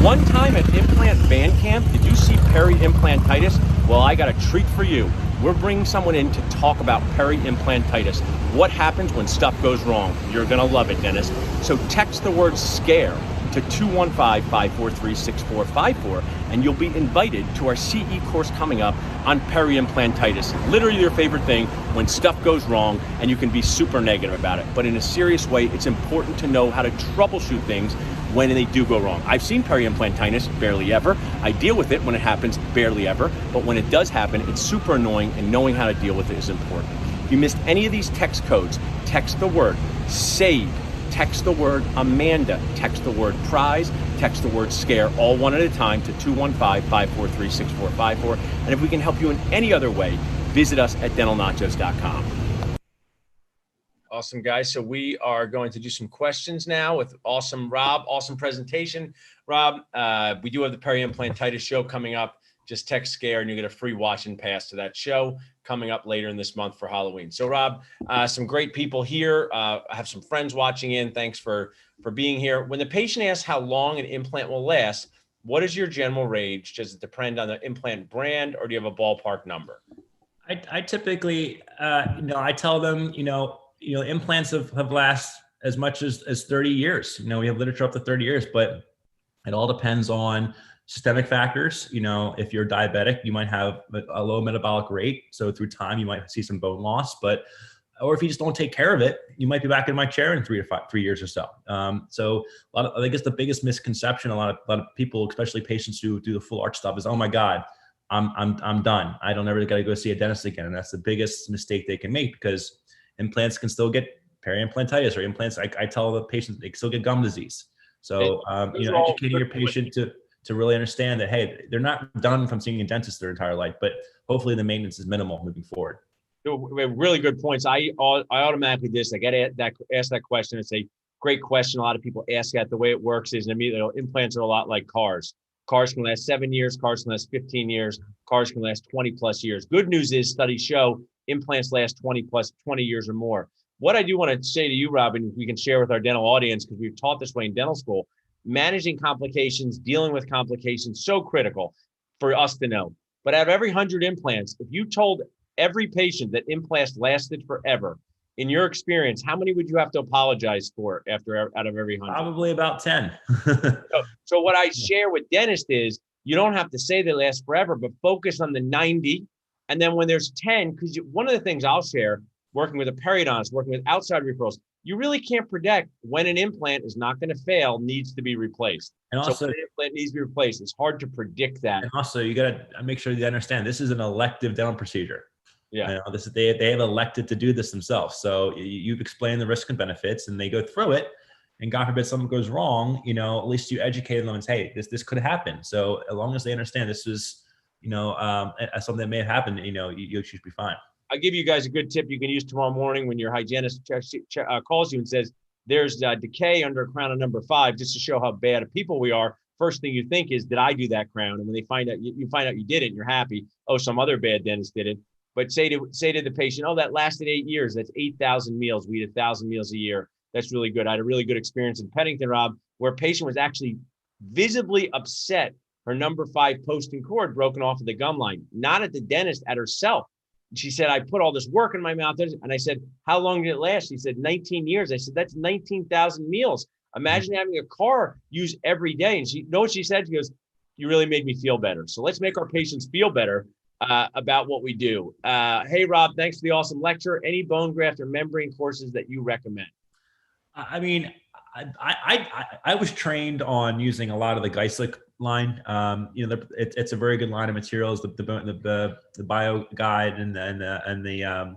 C: One time at Implant Band Camp, did you see peri-implantitis? Well, I got a treat for you. We're bringing someone in to talk about peri-implantitis. What happens when stuff goes wrong? You're gonna love it, Dennis. So text the word SCARE to 215-543-6454 and you'll be invited to our CE course coming up on peri-implantitis. Literally your favorite thing when stuff goes wrong and you can be super negative about it. But in a serious way, it's important to know how to troubleshoot things when they do go wrong. I've seen peri-implantitis barely ever. I deal with it when it happens barely ever, but when it does happen, it's super annoying and knowing how to deal with it is important. If you missed any of these text codes, text the word SAVE, text the word Amanda, text the word PRIZE, text the word SCARE, all one at a time to 215-543-6454. And if we can help you in any other way, visit us at dentalnachos.com.
B: Awesome, guys. So we are going to do some questions now with awesome Rob. Awesome presentation, Rob. We do have the peri-implantitis show coming up. Just text SCARE and you get a free watch-in pass to that show coming up later in this month for Halloween. So Rob, some great people here. I have some friends watching in. Thanks for being here. When the patient asks how long an implant will last, what is your general range? Does it depend on the implant brand or do you have a ballpark number?
F: I typically, I tell them, implants have last as much as 30 years. We have literature up to 30 years, but it all depends on systemic factors. If you're diabetic, you might have a low metabolic rate. So through time, you might see some bone loss, or if you just don't take care of it, you might be back in my chair in 3 years or so. So I guess the biggest misconception, a lot of people, especially patients who do the full arch stuff is, oh my God, I'm done. I don't ever got to go see a dentist again. And that's the biggest mistake they can make because implants can still get peri-implantitis or implants. I tell the patients they still get gum disease. So, educating your patient to really understand that, hey, they're not done from seeing a dentist their entire life, but hopefully the maintenance is minimal moving forward.
B: Really good points. I automatically I get asked that question. It's a great question. A lot of people ask that. The way it works is implants are a lot like cars. Cars can last 7 years. Cars can last 15 years. Cars can last 20 plus years. Good news is studies show implants last 20 years or more. What I do want to say to you, Robin, we can share with our dental audience, because we've taught this way in dental school, managing complications, dealing with complications, so critical for us to know. But out of every 100 implants, if you told every patient that implants lasted forever, in your experience, how many would you have to apologize for out of every 100?
F: Probably about 10.
B: So what I share with dentists is you don't have to say they last forever, but focus on the 90. And then when there's 10, because one of the things I'll share, working with a periodontist, working with outside referrals, you really can't predict when an implant is not going to fail, needs to be replaced. And also, so when an implant needs to be replaced, it's hard to predict that.
F: And also, you got to make sure you understand this is an elective dental procedure.
B: Yeah,
F: they have elected to do this themselves. So you've explained the risks and benefits, and they go through it. And God forbid something goes wrong, at least you educated them and say, hey, this could happen. So as long as they understand this is, something that may have happened, you should be fine.
B: I'll give you guys a good tip you can use tomorrow morning when your hygienist calls you and says, there's decay under a crown of number 5, just to show how bad of people we are. First thing you think is, did I do that crown? And when they find out, you find out you did it, and you're happy. Oh, some other bad dentist did it. But say to the patient, oh, that lasted 8 years. That's 8,000 meals. We eat 1,000 meals a year. That's really good. I had a really good experience in Pennington, Rob, where a patient was actually visibly upset. Her number 5 post and cord broken off of the gum line, not at the dentist, at herself. she said, I put all this work in my mouth. And I said, how long did it last? She said, 19 years. I said, that's 19,000 meals. Imagine having a car use every day. And she, know what she said? She goes, you really made me feel better. So let's make our patients feel better about what we do. Hey, Rob, thanks for the awesome lecture. Any bone graft or membrane courses that you recommend?
F: I mean, I was trained on using a lot of the Geislich line. You know, it's a very good line of materials. The Bio Guide and the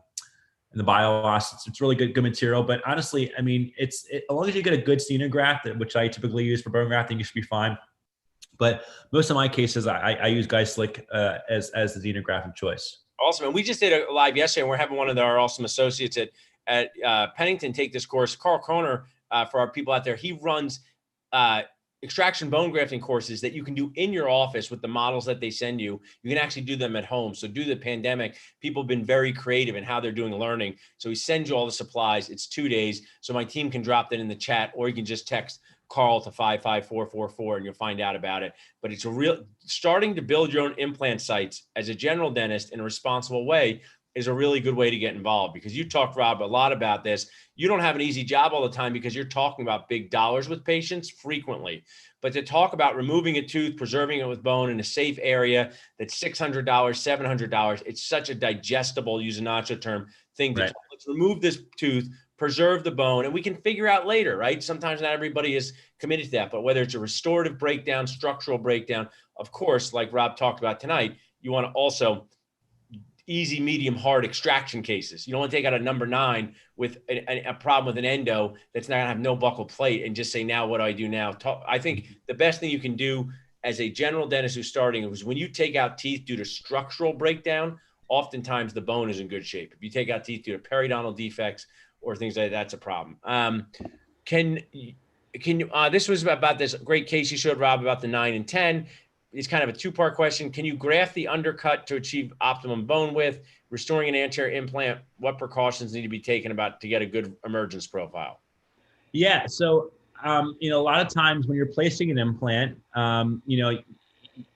F: BioOS. It's really good material. But honestly, I mean, as long as you get a good xenograft, which I typically use for bone grafting, you should be fine. But most of my cases, I use Geislich as the xenograft of choice.
B: Awesome. And we just did a live yesterday, and we're having one of our awesome associates at Pennington take this course. Carl Kroner, for our people out there, he runs extraction bone grafting courses that you can do in your office with the models that they send you. You can actually do them at home. So due to the pandemic, people have been very creative in how they're doing learning. So he sends you all the supplies. It's 2 days. So my team can drop that in the chat, or you can just text Carl to 55444 and you'll find out about it. But it's a real starting to build your own implant sites as a general dentist in a responsible way is a really good way to get involved, because you talked, Rob, a lot about this. You don't have an easy job all the time because you're talking about big dollars with patients frequently. But to talk about removing a tooth, preserving it with bone in a safe area that's $600, $700, it's such a digestible, use a Nacho term, thing to
F: Right.
B: Let's remove this tooth, preserve the bone, and we can figure out later, right? Sometimes not everybody is committed to that, but whether it's a restorative breakdown, structural breakdown, of course, like Rob talked about tonight, you want to also easy, medium, hard extraction cases. You don't want to take out a number 9 with a problem with an endo that's not going to have no buccal plate and just say, now what do I do now? I think the best thing you can do as a general dentist who's starting is when you take out teeth due to structural breakdown, oftentimes the bone is in good shape. If you take out teeth due to periodontal defects or things like that, that's a problem. This was about this great case you showed, Rob, about the 9 and 10. It's kind of a 2-part question. Can you graft the undercut to achieve optimum bone width? Restoring an anterior implant, what precautions need to be taken about to get a good emergence profile?
F: Yeah. So, you know, a lot of times when you're placing an implant, you know,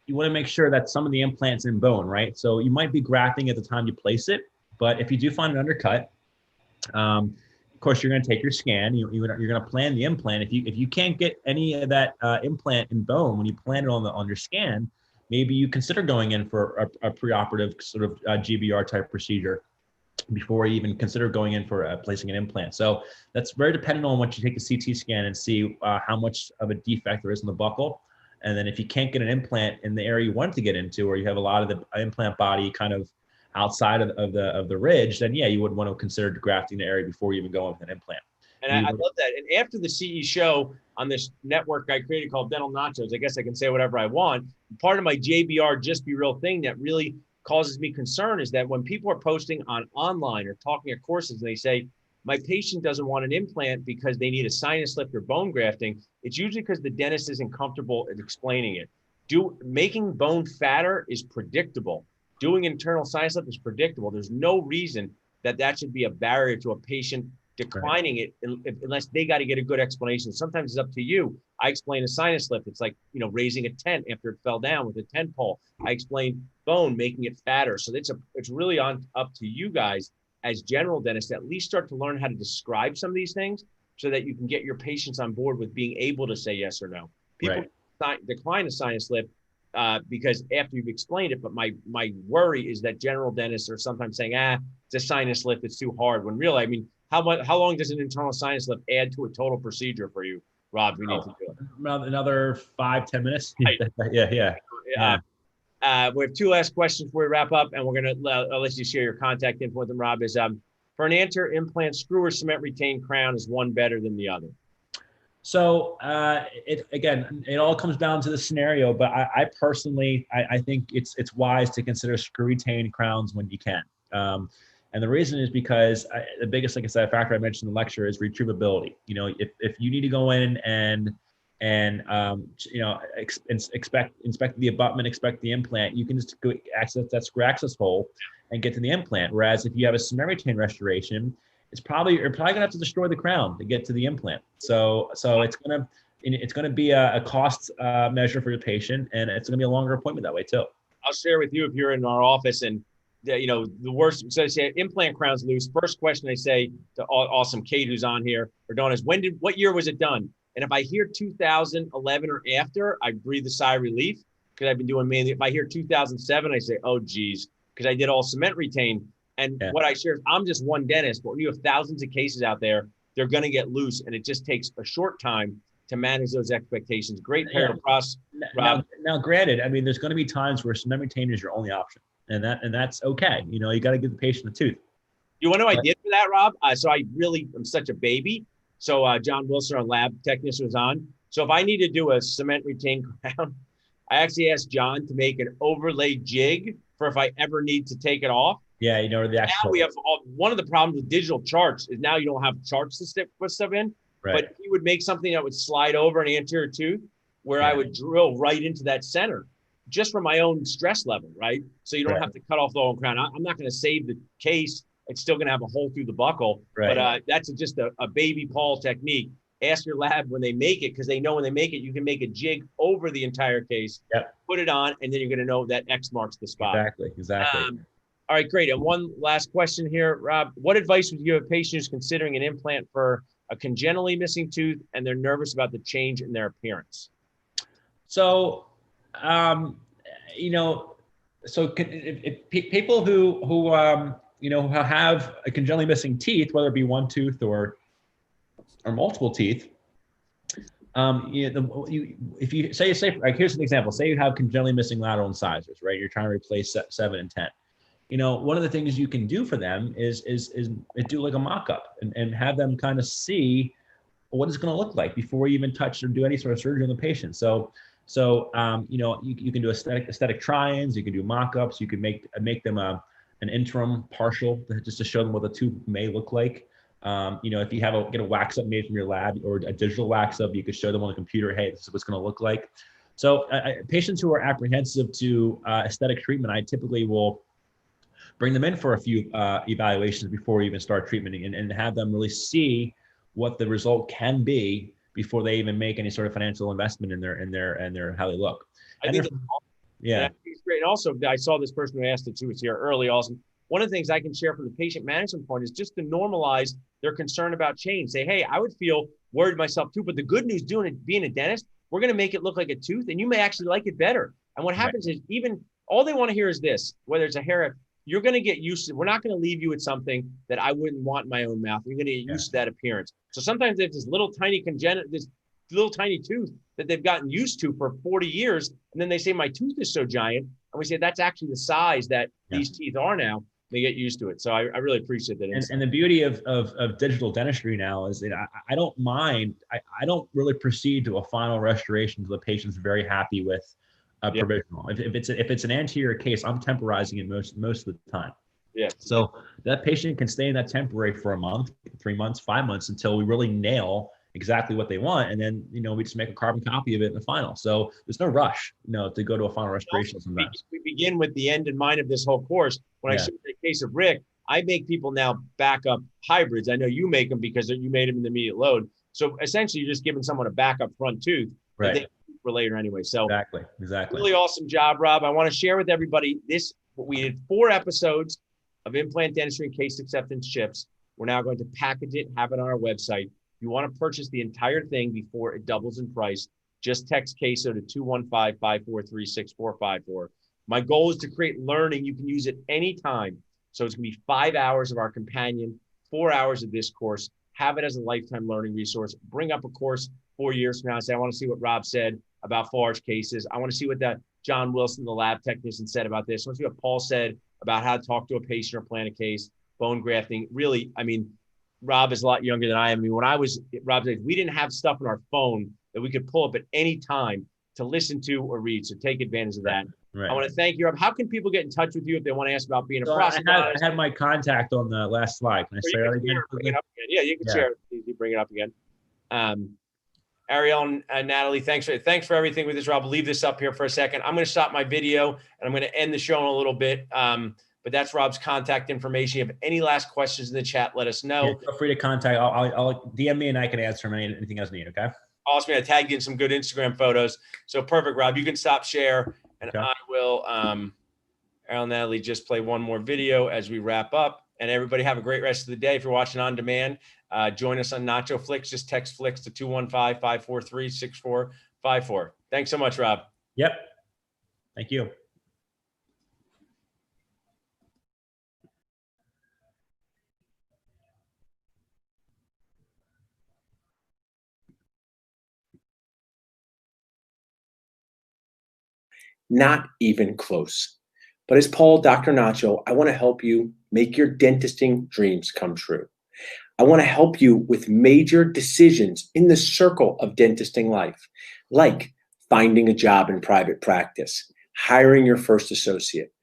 F: you want to make sure that some of the implant's in bone, right? So you might be grafting at the time you place it, but if you do find an undercut, of course, you're going to take your scan. You're going to plan the implant. If you can't get any of that implant in bone when you plan it on your scan, maybe you consider going in for a preoperative sort of GBR type procedure before you even consider going in for placing an implant. So that's very dependent on what you take a CT scan and see how much of a defect there is in the buccal. And then if you can't get an implant in the area you want to get into, or you have a lot of the implant body kind of outside of the ridge, then yeah, you would want to consider grafting the area before you even go in with an implant.
B: And I love that. And after the CE show on this network I created called Dental Nachos, I guess I can say whatever I want. Part of my JBR Just Be Real thing that really causes me concern is that when people are posting online or talking at courses and they say, my patient doesn't want an implant because they need a sinus lift or bone grafting, it's usually because the dentist isn't comfortable in explaining it. Making bone fatter is predictable. Doing internal sinus lift is predictable. There's no reason that should be a barrier to a patient declining it unless they got to get a good explanation. Sometimes it's up to you. I explain a sinus lift. It's like, you know, raising a tent after it fell down with a tent pole. I explain bone, making it fatter. So it's really up to you guys as general dentists to at least start to learn how to describe some of these things so that you can get your patients on board with being able to say yes or no. People decline a sinus lift because after you've explained it, but my worry is that general dentists are sometimes saying, it's a sinus lift, it's too hard. When really, I mean, how long does an internal sinus lift add to a total procedure for you, Rob? We need to do it.
F: Another 5-10 minutes.
B: Right.
F: Yeah.
B: We have 2 last questions before we wrap up, and we're going to I'll let you share your contact info with them, Rob. Is for an anterior implant, screw or cement retained crown, is one better than the other?
F: So it all comes down to the scenario, but I personally, I think it's wise to consider screw retained crowns when you can. And the reason is because the biggest, like I said, factor I mentioned in the lecture is retrievability. You know, if you need to go in and you know, inspect the abutment, inspect the implant, you can just go access that screw access hole and get to the implant. Whereas if you have a cement retained restoration, you're probably gonna have to destroy the crown to get to the implant. So it's gonna be a cost measure for your patient, and it's gonna be a longer appointment that way too.
B: I'll share with you, if you're in our office and the worst, so I say implant crown's loose. First question I say to awesome Kate, who's on here, or Dawn, is what year was it done? And if I hear 2011 or after, I breathe a sigh of relief because I've been doing mainly. If I hear 2007, I say, oh, geez, because I did all cement retained. And what I share is I'm just one dentist, but when you have thousands of cases out there, they're going to get loose. And it just takes a short time to manage those expectations. Great pair of pros, Rob.
F: Now, granted, I mean, there's going to be times where cement retained is your only option. And that's okay. You got to give the patient a tooth.
B: You want to know what I did for that, Rob? So I really am such a baby. So John Wilson, our lab technician, was on. So if I need to do a cement retained crown, I actually asked John to make an overlay jig for if I ever need to take it off.
F: Yeah, the actual.
B: Now we have one of the problems with digital charts is now you don't have charts to put stuff in.
F: Right.
B: But he would make something that would slide over an anterior tooth where I would drill right into that center, just for my own stress level, right? So you don't have to cut off the whole crown. I'm not going to save the case. It's still going to have a hole through the buckle. Right. But that's just a baby Paul technique. Ask your lab when they make it, because they know when they make it, you can make a jig over the entire case, put it on, and then you're going to know that X marks the spot.
F: Exactly.
B: All right, great. And one last question here, Rob. What advice would you give a patient who's considering an implant for a congenitally missing tooth and they're nervous about the change in their appearance?
F: So, if people who have a congenitally missing teeth, whether it be one tooth or multiple teeth, if you say like, here's an example. Say you have congenitally missing lateral incisors, right? You're trying to replace 7 and 10. One of the things you can do for them is do like a mock-up and have them kind of see what it's going to look like before you even touch or do any sort of surgery on the patient. So you can do aesthetic try-ins, you can do mock-ups, you can make them an interim partial just to show them what the tube may look like. If you get a wax up made from your lab or a digital wax up, you could show them on the computer, hey, this is what's going to look like. So patients who are apprehensive to aesthetic treatment, I typically will bring them in for a few evaluations before we even start treatment and have them really see what the result can be before they even make any sort of financial investment in their how they look.
B: I think it's great. And also, I saw this person who asked it too, was here early. Also, one of the things I can share from the patient management point is just to normalize their concern about change. Say, hey, I would feel worried myself too, but the good news being a dentist, we're going to make it look like a tooth, and you may actually like it better. And what happens is even all they want to hear is this, whether it's a hair, you're going to get used to, we're not going to leave you with something that I wouldn't want in my own mouth. You're going to get used to that appearance. So sometimes there's this little tiny tooth that they've gotten used to for 40 years. And then they say, my tooth is so giant. And we say, that's actually the size that these teeth are now. They get used to it. So I really appreciate that.
F: And the beauty of digital dentistry now is that I don't mind. I don't really proceed to a final restoration until the patient's very happy with provisional. If it's an anterior case, I'm temporizing it most of the time. Yeah. So that patient can stay in that temporary for a month, 3 months, 5 months until we really nail exactly what they want, and then we just make a carbon copy of it in the final. So there's no rush, to go to a final restoration. Sometimes
B: we begin with the end in mind of this whole course. When I show the case of Rick, I make people now backup hybrids. I know you make them because you made them in the immediate load. So essentially, you're just giving someone a backup front tooth.
F: Right.
B: For later anyway. So
F: exactly.
B: Really awesome job, Rob. I want to share with everybody we did 4 episodes of implant dentistry and case acceptance chips. We're now going to package it, have it on our website. If you want to purchase the entire thing before it doubles in price, just text CASO to 215-543-6454. My goal is to create learning. You can use it anytime. So it's going to be 5 hours of our companion, 4 hours of this course. Have it as a lifetime learning resource. Bring up a course 4 years from now and say, I want to see what Rob said about large cases. I want to see what that John Wilson, the lab technician, said about this. I want to see what Paul said about how to talk to a patient or plan a case, bone grafting. Really, Rob is a lot younger than I am. When I was Rob's age, we didn't have stuff on our phone that we could pull up at any time to listen to or read. So take advantage of that. Right. I want to thank you, Rob. How can people get in touch with you if they want to ask about being a process?
F: I had my contact on the last slide. Can I say that again?
B: Bring it up again? Yeah, you can share it. You bring it up again. Ariel and Natalie, thanks for everything with this, Rob. I'll leave this up here for a second. I'm going to stop my video and I'm going to end the show in a little bit. But that's Rob's contact information. If you have any last questions in the chat, let us know.
F: Yeah, feel free to contact. I'll DM me and I can answer anything else needed. Okay.
B: Awesome. I tagged you in some good Instagram photos. So perfect, Rob. You can stop share and I will I'll Natalie just play one more video as we wrap up. And everybody have a great rest of the day. If you're watching on demand, join us on Nacho Flicks. Just text Flicks to 215-543-6454. Thanks so much, Rob.
F: Yep. Thank you.
C: Not even close. But as Paul, Dr. Nacho, I want to help you make your dentisting dreams come true. I want to help you with major decisions in the circle of dentisting life, like finding a job in private practice, hiring your first associate,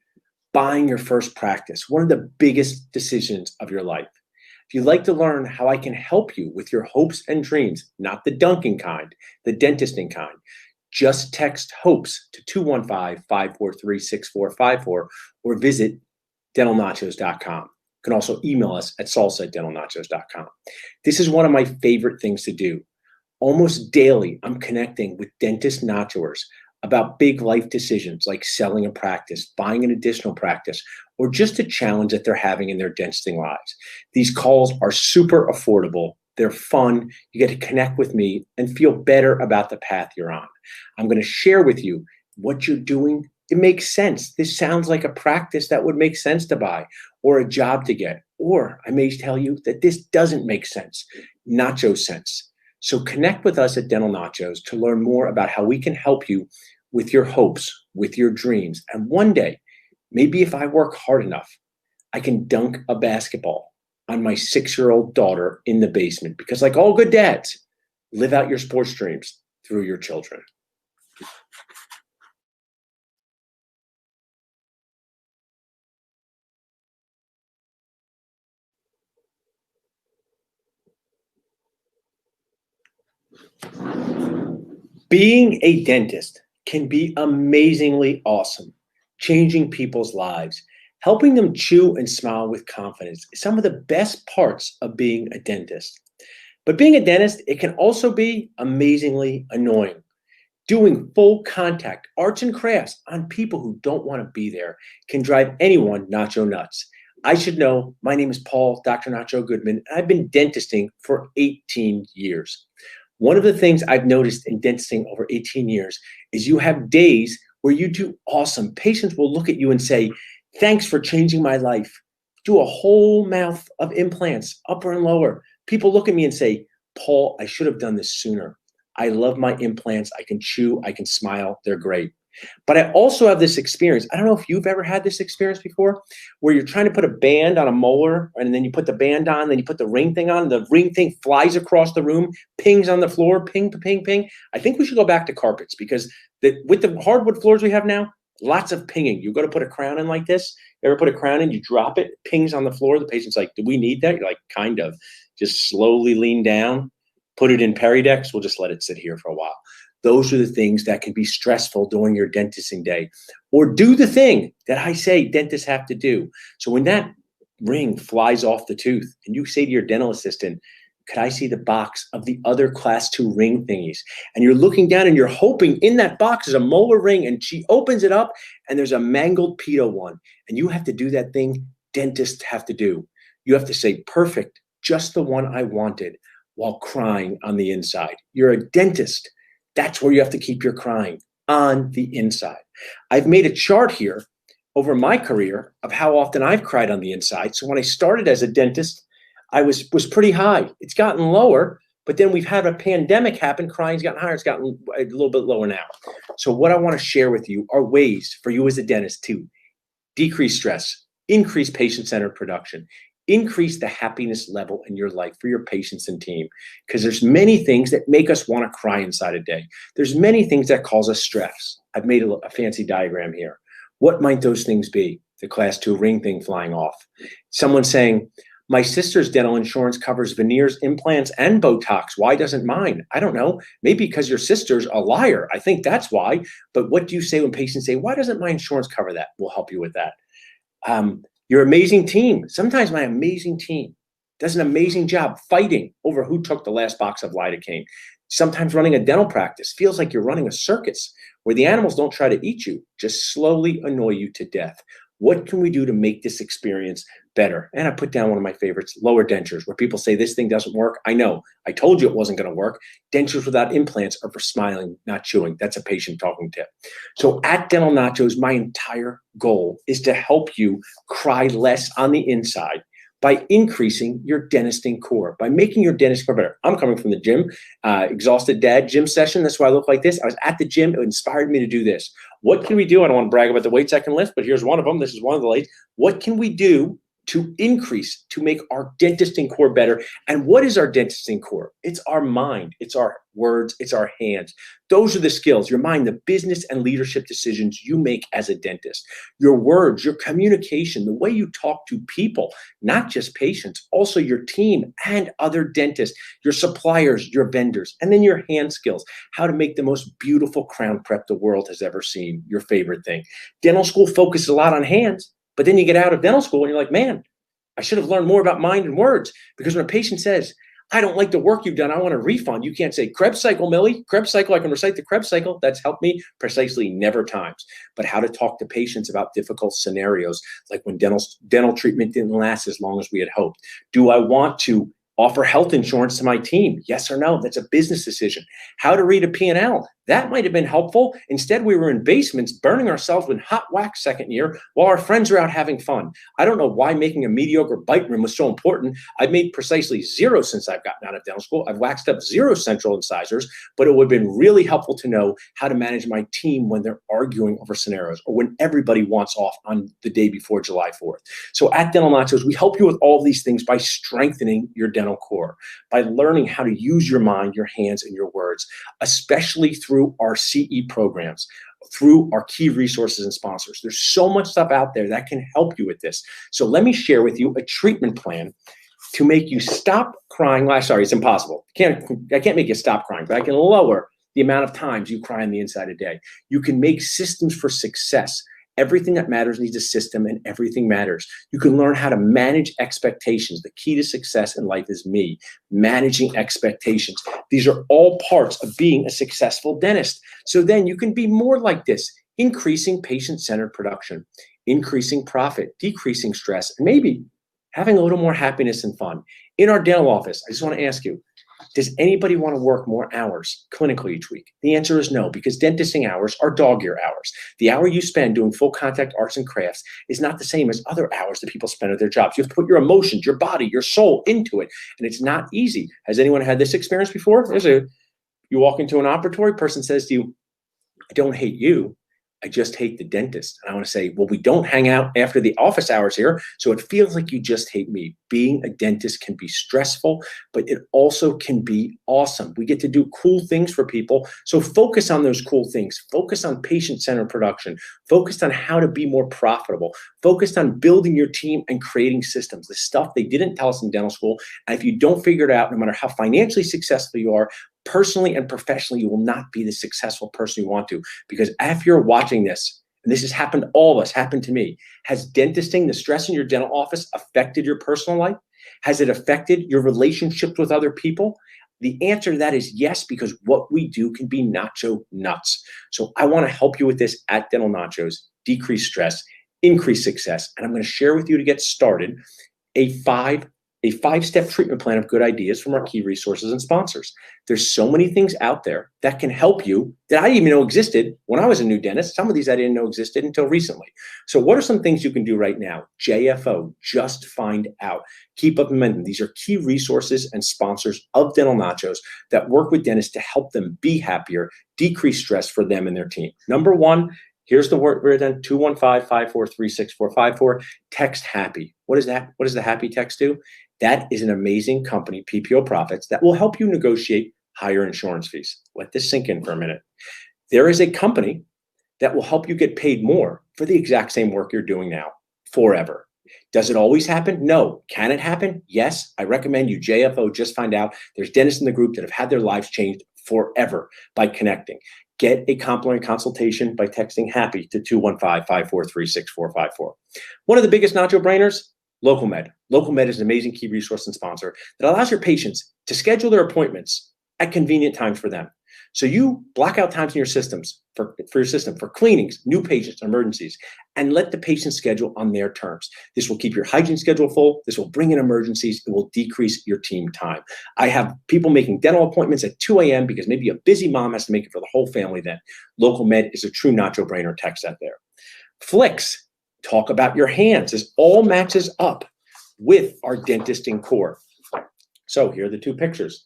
C: buying your first practice, one of the biggest decisions of your life. If you'd like to learn how I can help you with your hopes and dreams, not the dunking kind, the dentisting kind, just text HOPES to 215-543-6454 or visit dentalnachos.com. You can also email us at salsa@dentalnachos.com. This is one of my favorite things to do. Almost daily, I'm connecting with dentist nachoers about big life decisions like selling a practice, buying an additional practice, or just a challenge that they're having in their dentisting lives. These calls are super affordable. They're fun. You get to connect with me and feel better about the path you're on. I'm going to share with you what you're doing. It makes sense. This sounds like a practice that would make sense to buy or a job to get. Or I may tell you that this doesn't make sense, nacho sense. So connect with us at Dental Nachos to learn more about how we can help you with your hopes, with your dreams. And one day, maybe if I work hard enough, I can dunk a basketball on my 6-year-old daughter in the basement, because like all good dads, live out your sports dreams through your children. Being a dentist can be amazingly awesome, changing people's lives. Helping them chew and smile with confidence is some of the best parts of being a dentist. But being a dentist, it can also be amazingly annoying. Doing full contact arts and crafts on people who don't want to be there can drive anyone nacho nuts. I should know, my name is Paul, Dr. Nacho Goodman, and I've been dentisting for 18 years. One of the things I've noticed in dentisting over 18 years is you have days where you do awesome. Patients will look at you and say, "Thanks for changing my life." Do a whole mouth of implants, upper and lower. People look at me and say, "Paul, I should have done this sooner. I love my implants. I can chew, I can smile. They're great." But I also have this experience. I don't know if you've ever had this experience before, where you're trying to put a band on a molar, and then you put the band on, then you put the ring thing on, the ring thing flies across the room, pings on the floor, ping, ping, ping. I think we should go back to carpets, because with the hardwood floors we have now, lots of pinging. You go to put a crown in like this. You ever put a crown in, you drop it, pings on the floor. The patient's like, "Do we need that?" You're like, "Kind of." Just slowly lean down, put it in Peridex. We'll just let it sit here for a while. Those are the things that can be stressful during your dentisting day. Or do the thing that I say dentists have to do. So when that ring flies off the tooth and you say to your dental assistant, "Could I see the box of the other class 2 ring thingies?" And you're looking down and you're hoping in that box is a molar ring, and she opens it up and there's a mangled pedo one. And you have to do that thing dentists have to do. You have to say, "Perfect, just the one I wanted," while crying on the inside. You're a dentist. That's where you have to keep your crying, on the inside. I've made a chart here over my career of how often I've cried on the inside. So when I started as a dentist, I was pretty high. It's gotten lower, but then we've had a pandemic happen. Crying's gotten higher. It's gotten a little bit lower now. So what I want to share with you are ways for you as a dentist to decrease stress, increase patient-centered production, increase the happiness level in your life for your patients and team. Because there's many things that make us want to cry inside a day. There's many things that cause us stress. I've made a fancy diagram here. What might those things be? The class 2 ring thing flying off. Someone saying, "My sister's dental insurance covers veneers, implants, and Botox. Why doesn't mine?" I don't know. Maybe because your sister's a liar. I think that's why. But what do you say when patients say, "Why doesn't my insurance cover that?" We'll help you with that. Your amazing team. Sometimes my amazing team does an amazing job fighting over who took the last box of lidocaine. Sometimes running a dental practice feels like you're running a circus where the animals don't try to eat you, just slowly annoy you to death. What can we do to make this experience better? And I put down one of my favorites, lower dentures, where people say this thing doesn't work. I know, I told you it wasn't going to work. Dentures without implants are for smiling, not chewing. That's a patient talking tip. So at Dental Nachos, my entire goal is to help you cry less on the inside by increasing your dentisting core, by making your dentist core better. I'm coming from the gym, exhausted dad gym session. That's why I look like this. I was at the gym. It inspired me to do this. What can we do? I don't want to brag about the weights I can lift, but here's one of them. This is one of the weights. What can we do to increase, to make our dentisting core better? And what is our dentisting core? It's our mind, it's our words, it's our hands. Those are the skills, your mind, the business and leadership decisions you make as a dentist. Your words, your communication, the way you talk to people, not just patients, also your team and other dentists, your suppliers, your vendors, and then your hand skills, how to make the most beautiful crown prep the world has ever seen, your favorite thing. Dental school focuses a lot on hands, but then you get out of dental school and you're like, man, I should have learned more about mind and words. Because when a patient says, I don't like the work you've done, I want a refund, you can't say, Krebs cycle, Millie, Krebs cycle, I can recite the Krebs cycle. That's helped me precisely never times. But how to talk to patients about difficult scenarios, like when dental treatment didn't last as long as we had hoped. Do I want to offer health insurance to my team? Yes or no? That's a business decision. How to read a P&L. That might have been helpful. Instead, we were in basements burning ourselves with hot wax second year while our friends were out having fun. I don't know why making a mediocre bite rim was so important. I've made precisely 0 since I've gotten out of dental school. I've waxed up 0 central incisors, but it would have been really helpful to know how to manage my team when they're arguing over scenarios or when everybody wants off on the day before July 4th. So at Dental Nachos, we help you with all these things by strengthening your dental core, by learning how to use your mind, your hands, and your words, especially through our CE programs, through our key resources and sponsors. There's so much stuff out there that can help you with this. So let me share with you a treatment plan to make you stop crying. Sorry, it's impossible. I can't make you stop crying, but I can lower the amount of times you cry on the inside a day. You can make systems for success. Everything that matters needs a system, and everything matters. You can learn how to manage expectations. The key to success in life is managing expectations. These are all parts of being a successful dentist. So then you can be more like this, increasing patient-centered production, increasing profit, decreasing stress, and maybe having a little more happiness and fun. In our dental office, I just want to ask you, does anybody want to work more hours clinically each week? The answer is no, because dentisting hours are dog year hours. The hour you spend doing full contact arts and crafts is not the same as other hours that people spend at their jobs. You have to put your emotions, your body, your soul into it, and it's not easy. Has anyone had this experience before? You walk into an operatory, person says to you, I don't hate you, I just hate the dentist. And I want to say, well, we don't hang out after the office hours here, so it feels like you just hate me. Being a dentist can be stressful, but it also can be awesome. We get to do cool things for people. So focus on those cool things. Focus on patient-centered production. Focus on how to be more profitable. Focus on building your team and creating systems, the stuff they didn't tell us in dental school. And if you don't figure it out, no matter how financially successful you are, personally and professionally, you will not be the successful person you want to. Because if you're watching this, and this has happened to all of us, happened to me, has dentisting, the stress in your dental office, affected your personal life? Has it affected your relationships with other people? The answer to that is yes, because what we do can be nacho nuts. So I want to help you with this at Dental Nachos, decrease stress, increase success. And I'm going to share with you to get started a five-step treatment plan of good ideas from our key resources and sponsors. There's so many things out there that can help you that I didn't even know existed when I was a new dentist. Some of these I didn't know existed until recently. So what are some things you can do right now? JFO, just find out. Keep up momentum. These are key resources and sponsors of Dental Nachos that work with dentists to help them be happier, decrease stress for them and their team. Number one, here's the word written, 215-543-6454. Text HAPPY. What is that? What does the HAPPY text do? That is an amazing company, PPO Profits, that will help you negotiate higher insurance fees. Let this sink in for a minute. There is a company that will help you get paid more for the exact same work you're doing now, forever. Does it always happen? No. Can it happen? Yes. I recommend you, JFO, just find out. There's dentists in the group that have had their lives changed forever by connecting. Get a complimentary consultation by texting HAPPY to 215-543-6454. One of the biggest nacho brainers, LocalMed. LocalMed is an amazing key resource and sponsor that allows your patients to schedule their appointments at convenient times for them. So you block out times in your systems for your system for cleanings, new patients, emergencies, and let the patient schedule on their terms. This will keep your hygiene schedule full. This will bring in emergencies. It will decrease your team time. I have people making dental appointments at 2 a.m. because maybe a busy mom has to make it for the whole family then. Local Med is a true Nacho brainer. Text that there. Flicks, talk about your hands. This all matches up with our dentisting core. So here are the two pictures.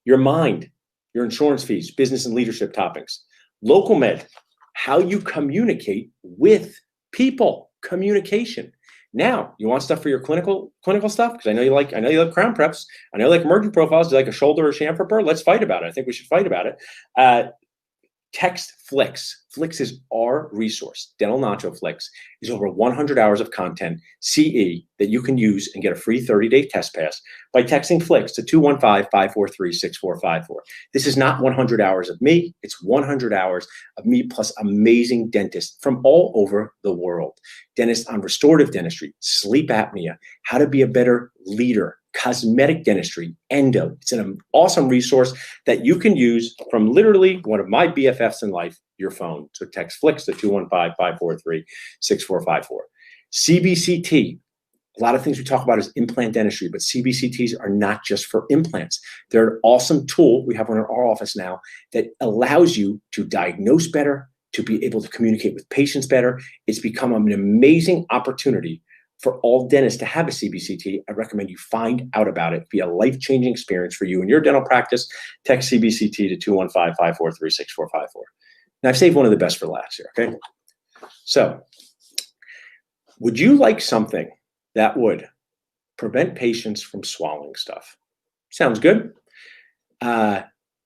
C: Your mind, your insurance fees, business and leadership topics. Local Med, how you communicate with people, communication. Now, you want stuff for your clinical stuff? Because I know you like crown preps. I know you like emergent profiles. Do you like a shoulder or chamfer burr? Let's fight about it. I think we should fight about it. Text Flix. Flix is our resource. Dental Nacho Flix is over 100 hours of content, CE, that you can use and get a free 30-day test pass by texting Flix to 215-543-6454. This is not 100 hours of me. It's 100 hours of me plus amazing dentists from all over the world. Dentists on restorative dentistry, sleep apnea, how to be a better leader, cosmetic dentistry, endo. It's an awesome resource that you can use from literally one of my BFFs in life, your phone. So text Flix to 215-543-6454. CBCT. A lot of things we talk about is implant dentistry, but CBCTs are not just for implants. They're an awesome tool we have in our office now that allows you to diagnose better, to be able to communicate with patients better. It's become an amazing opportunity for all dentists to have a CBCT. I recommend you find out about it. Be a life-changing experience for you and your dental practice. Text CBCT to 215-543-6454. Now, I've saved one of the best for last here, okay? So, would you like something that would prevent patients from swallowing stuff? Sounds good.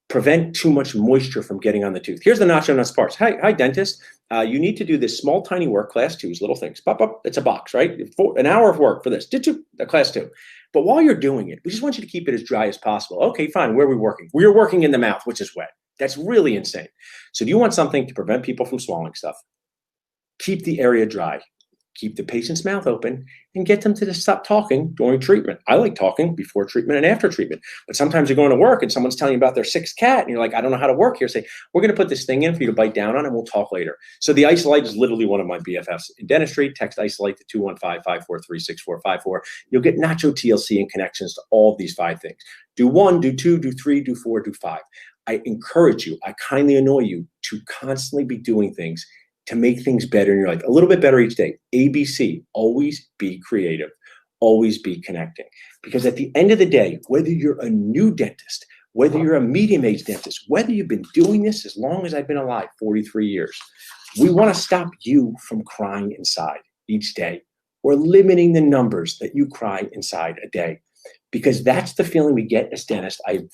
C: Prevent too much moisture from getting on the tooth. Here's the Nacho Nuts parts. Hi, dentist. You need to do this small, tiny work, class 2s, little things. Pop up. It's a box, right? An hour of work for this. Class 2. But while you're doing it, we just want you to keep it as dry as possible. Okay, fine. Where are we working? We are working in the mouth, which is wet. That's really insane. So do you want something to prevent people from swallowing stuff? Keep the area dry. Keep the patient's mouth open and get them to stop talking during treatment. I like talking before treatment and after treatment, but sometimes you're going to work and someone's telling you about their 6th cat and you're like, I don't know how to work here. Say, we're going to put this thing in for you to bite down on and we'll talk later. So the Isolite is literally one of my BFFs in dentistry. Text Isolite to 215-543-6454. You'll get Nacho TLC and connections to all of these 5 things. Do 1, do 2, do 3, do 4, do 5. I encourage you, I kindly annoy you to constantly be doing things to make things better in your life, a little bit better each day. ABC, always be creative, always be connecting. Because at the end of the day, whether you're a new dentist, whether you're a medium-aged dentist, whether you've been doing this as long as I've been alive, 43 years, we want to stop you from crying inside each day or limiting the numbers that you cry inside a day. Because that's the feeling we get as dentists. I've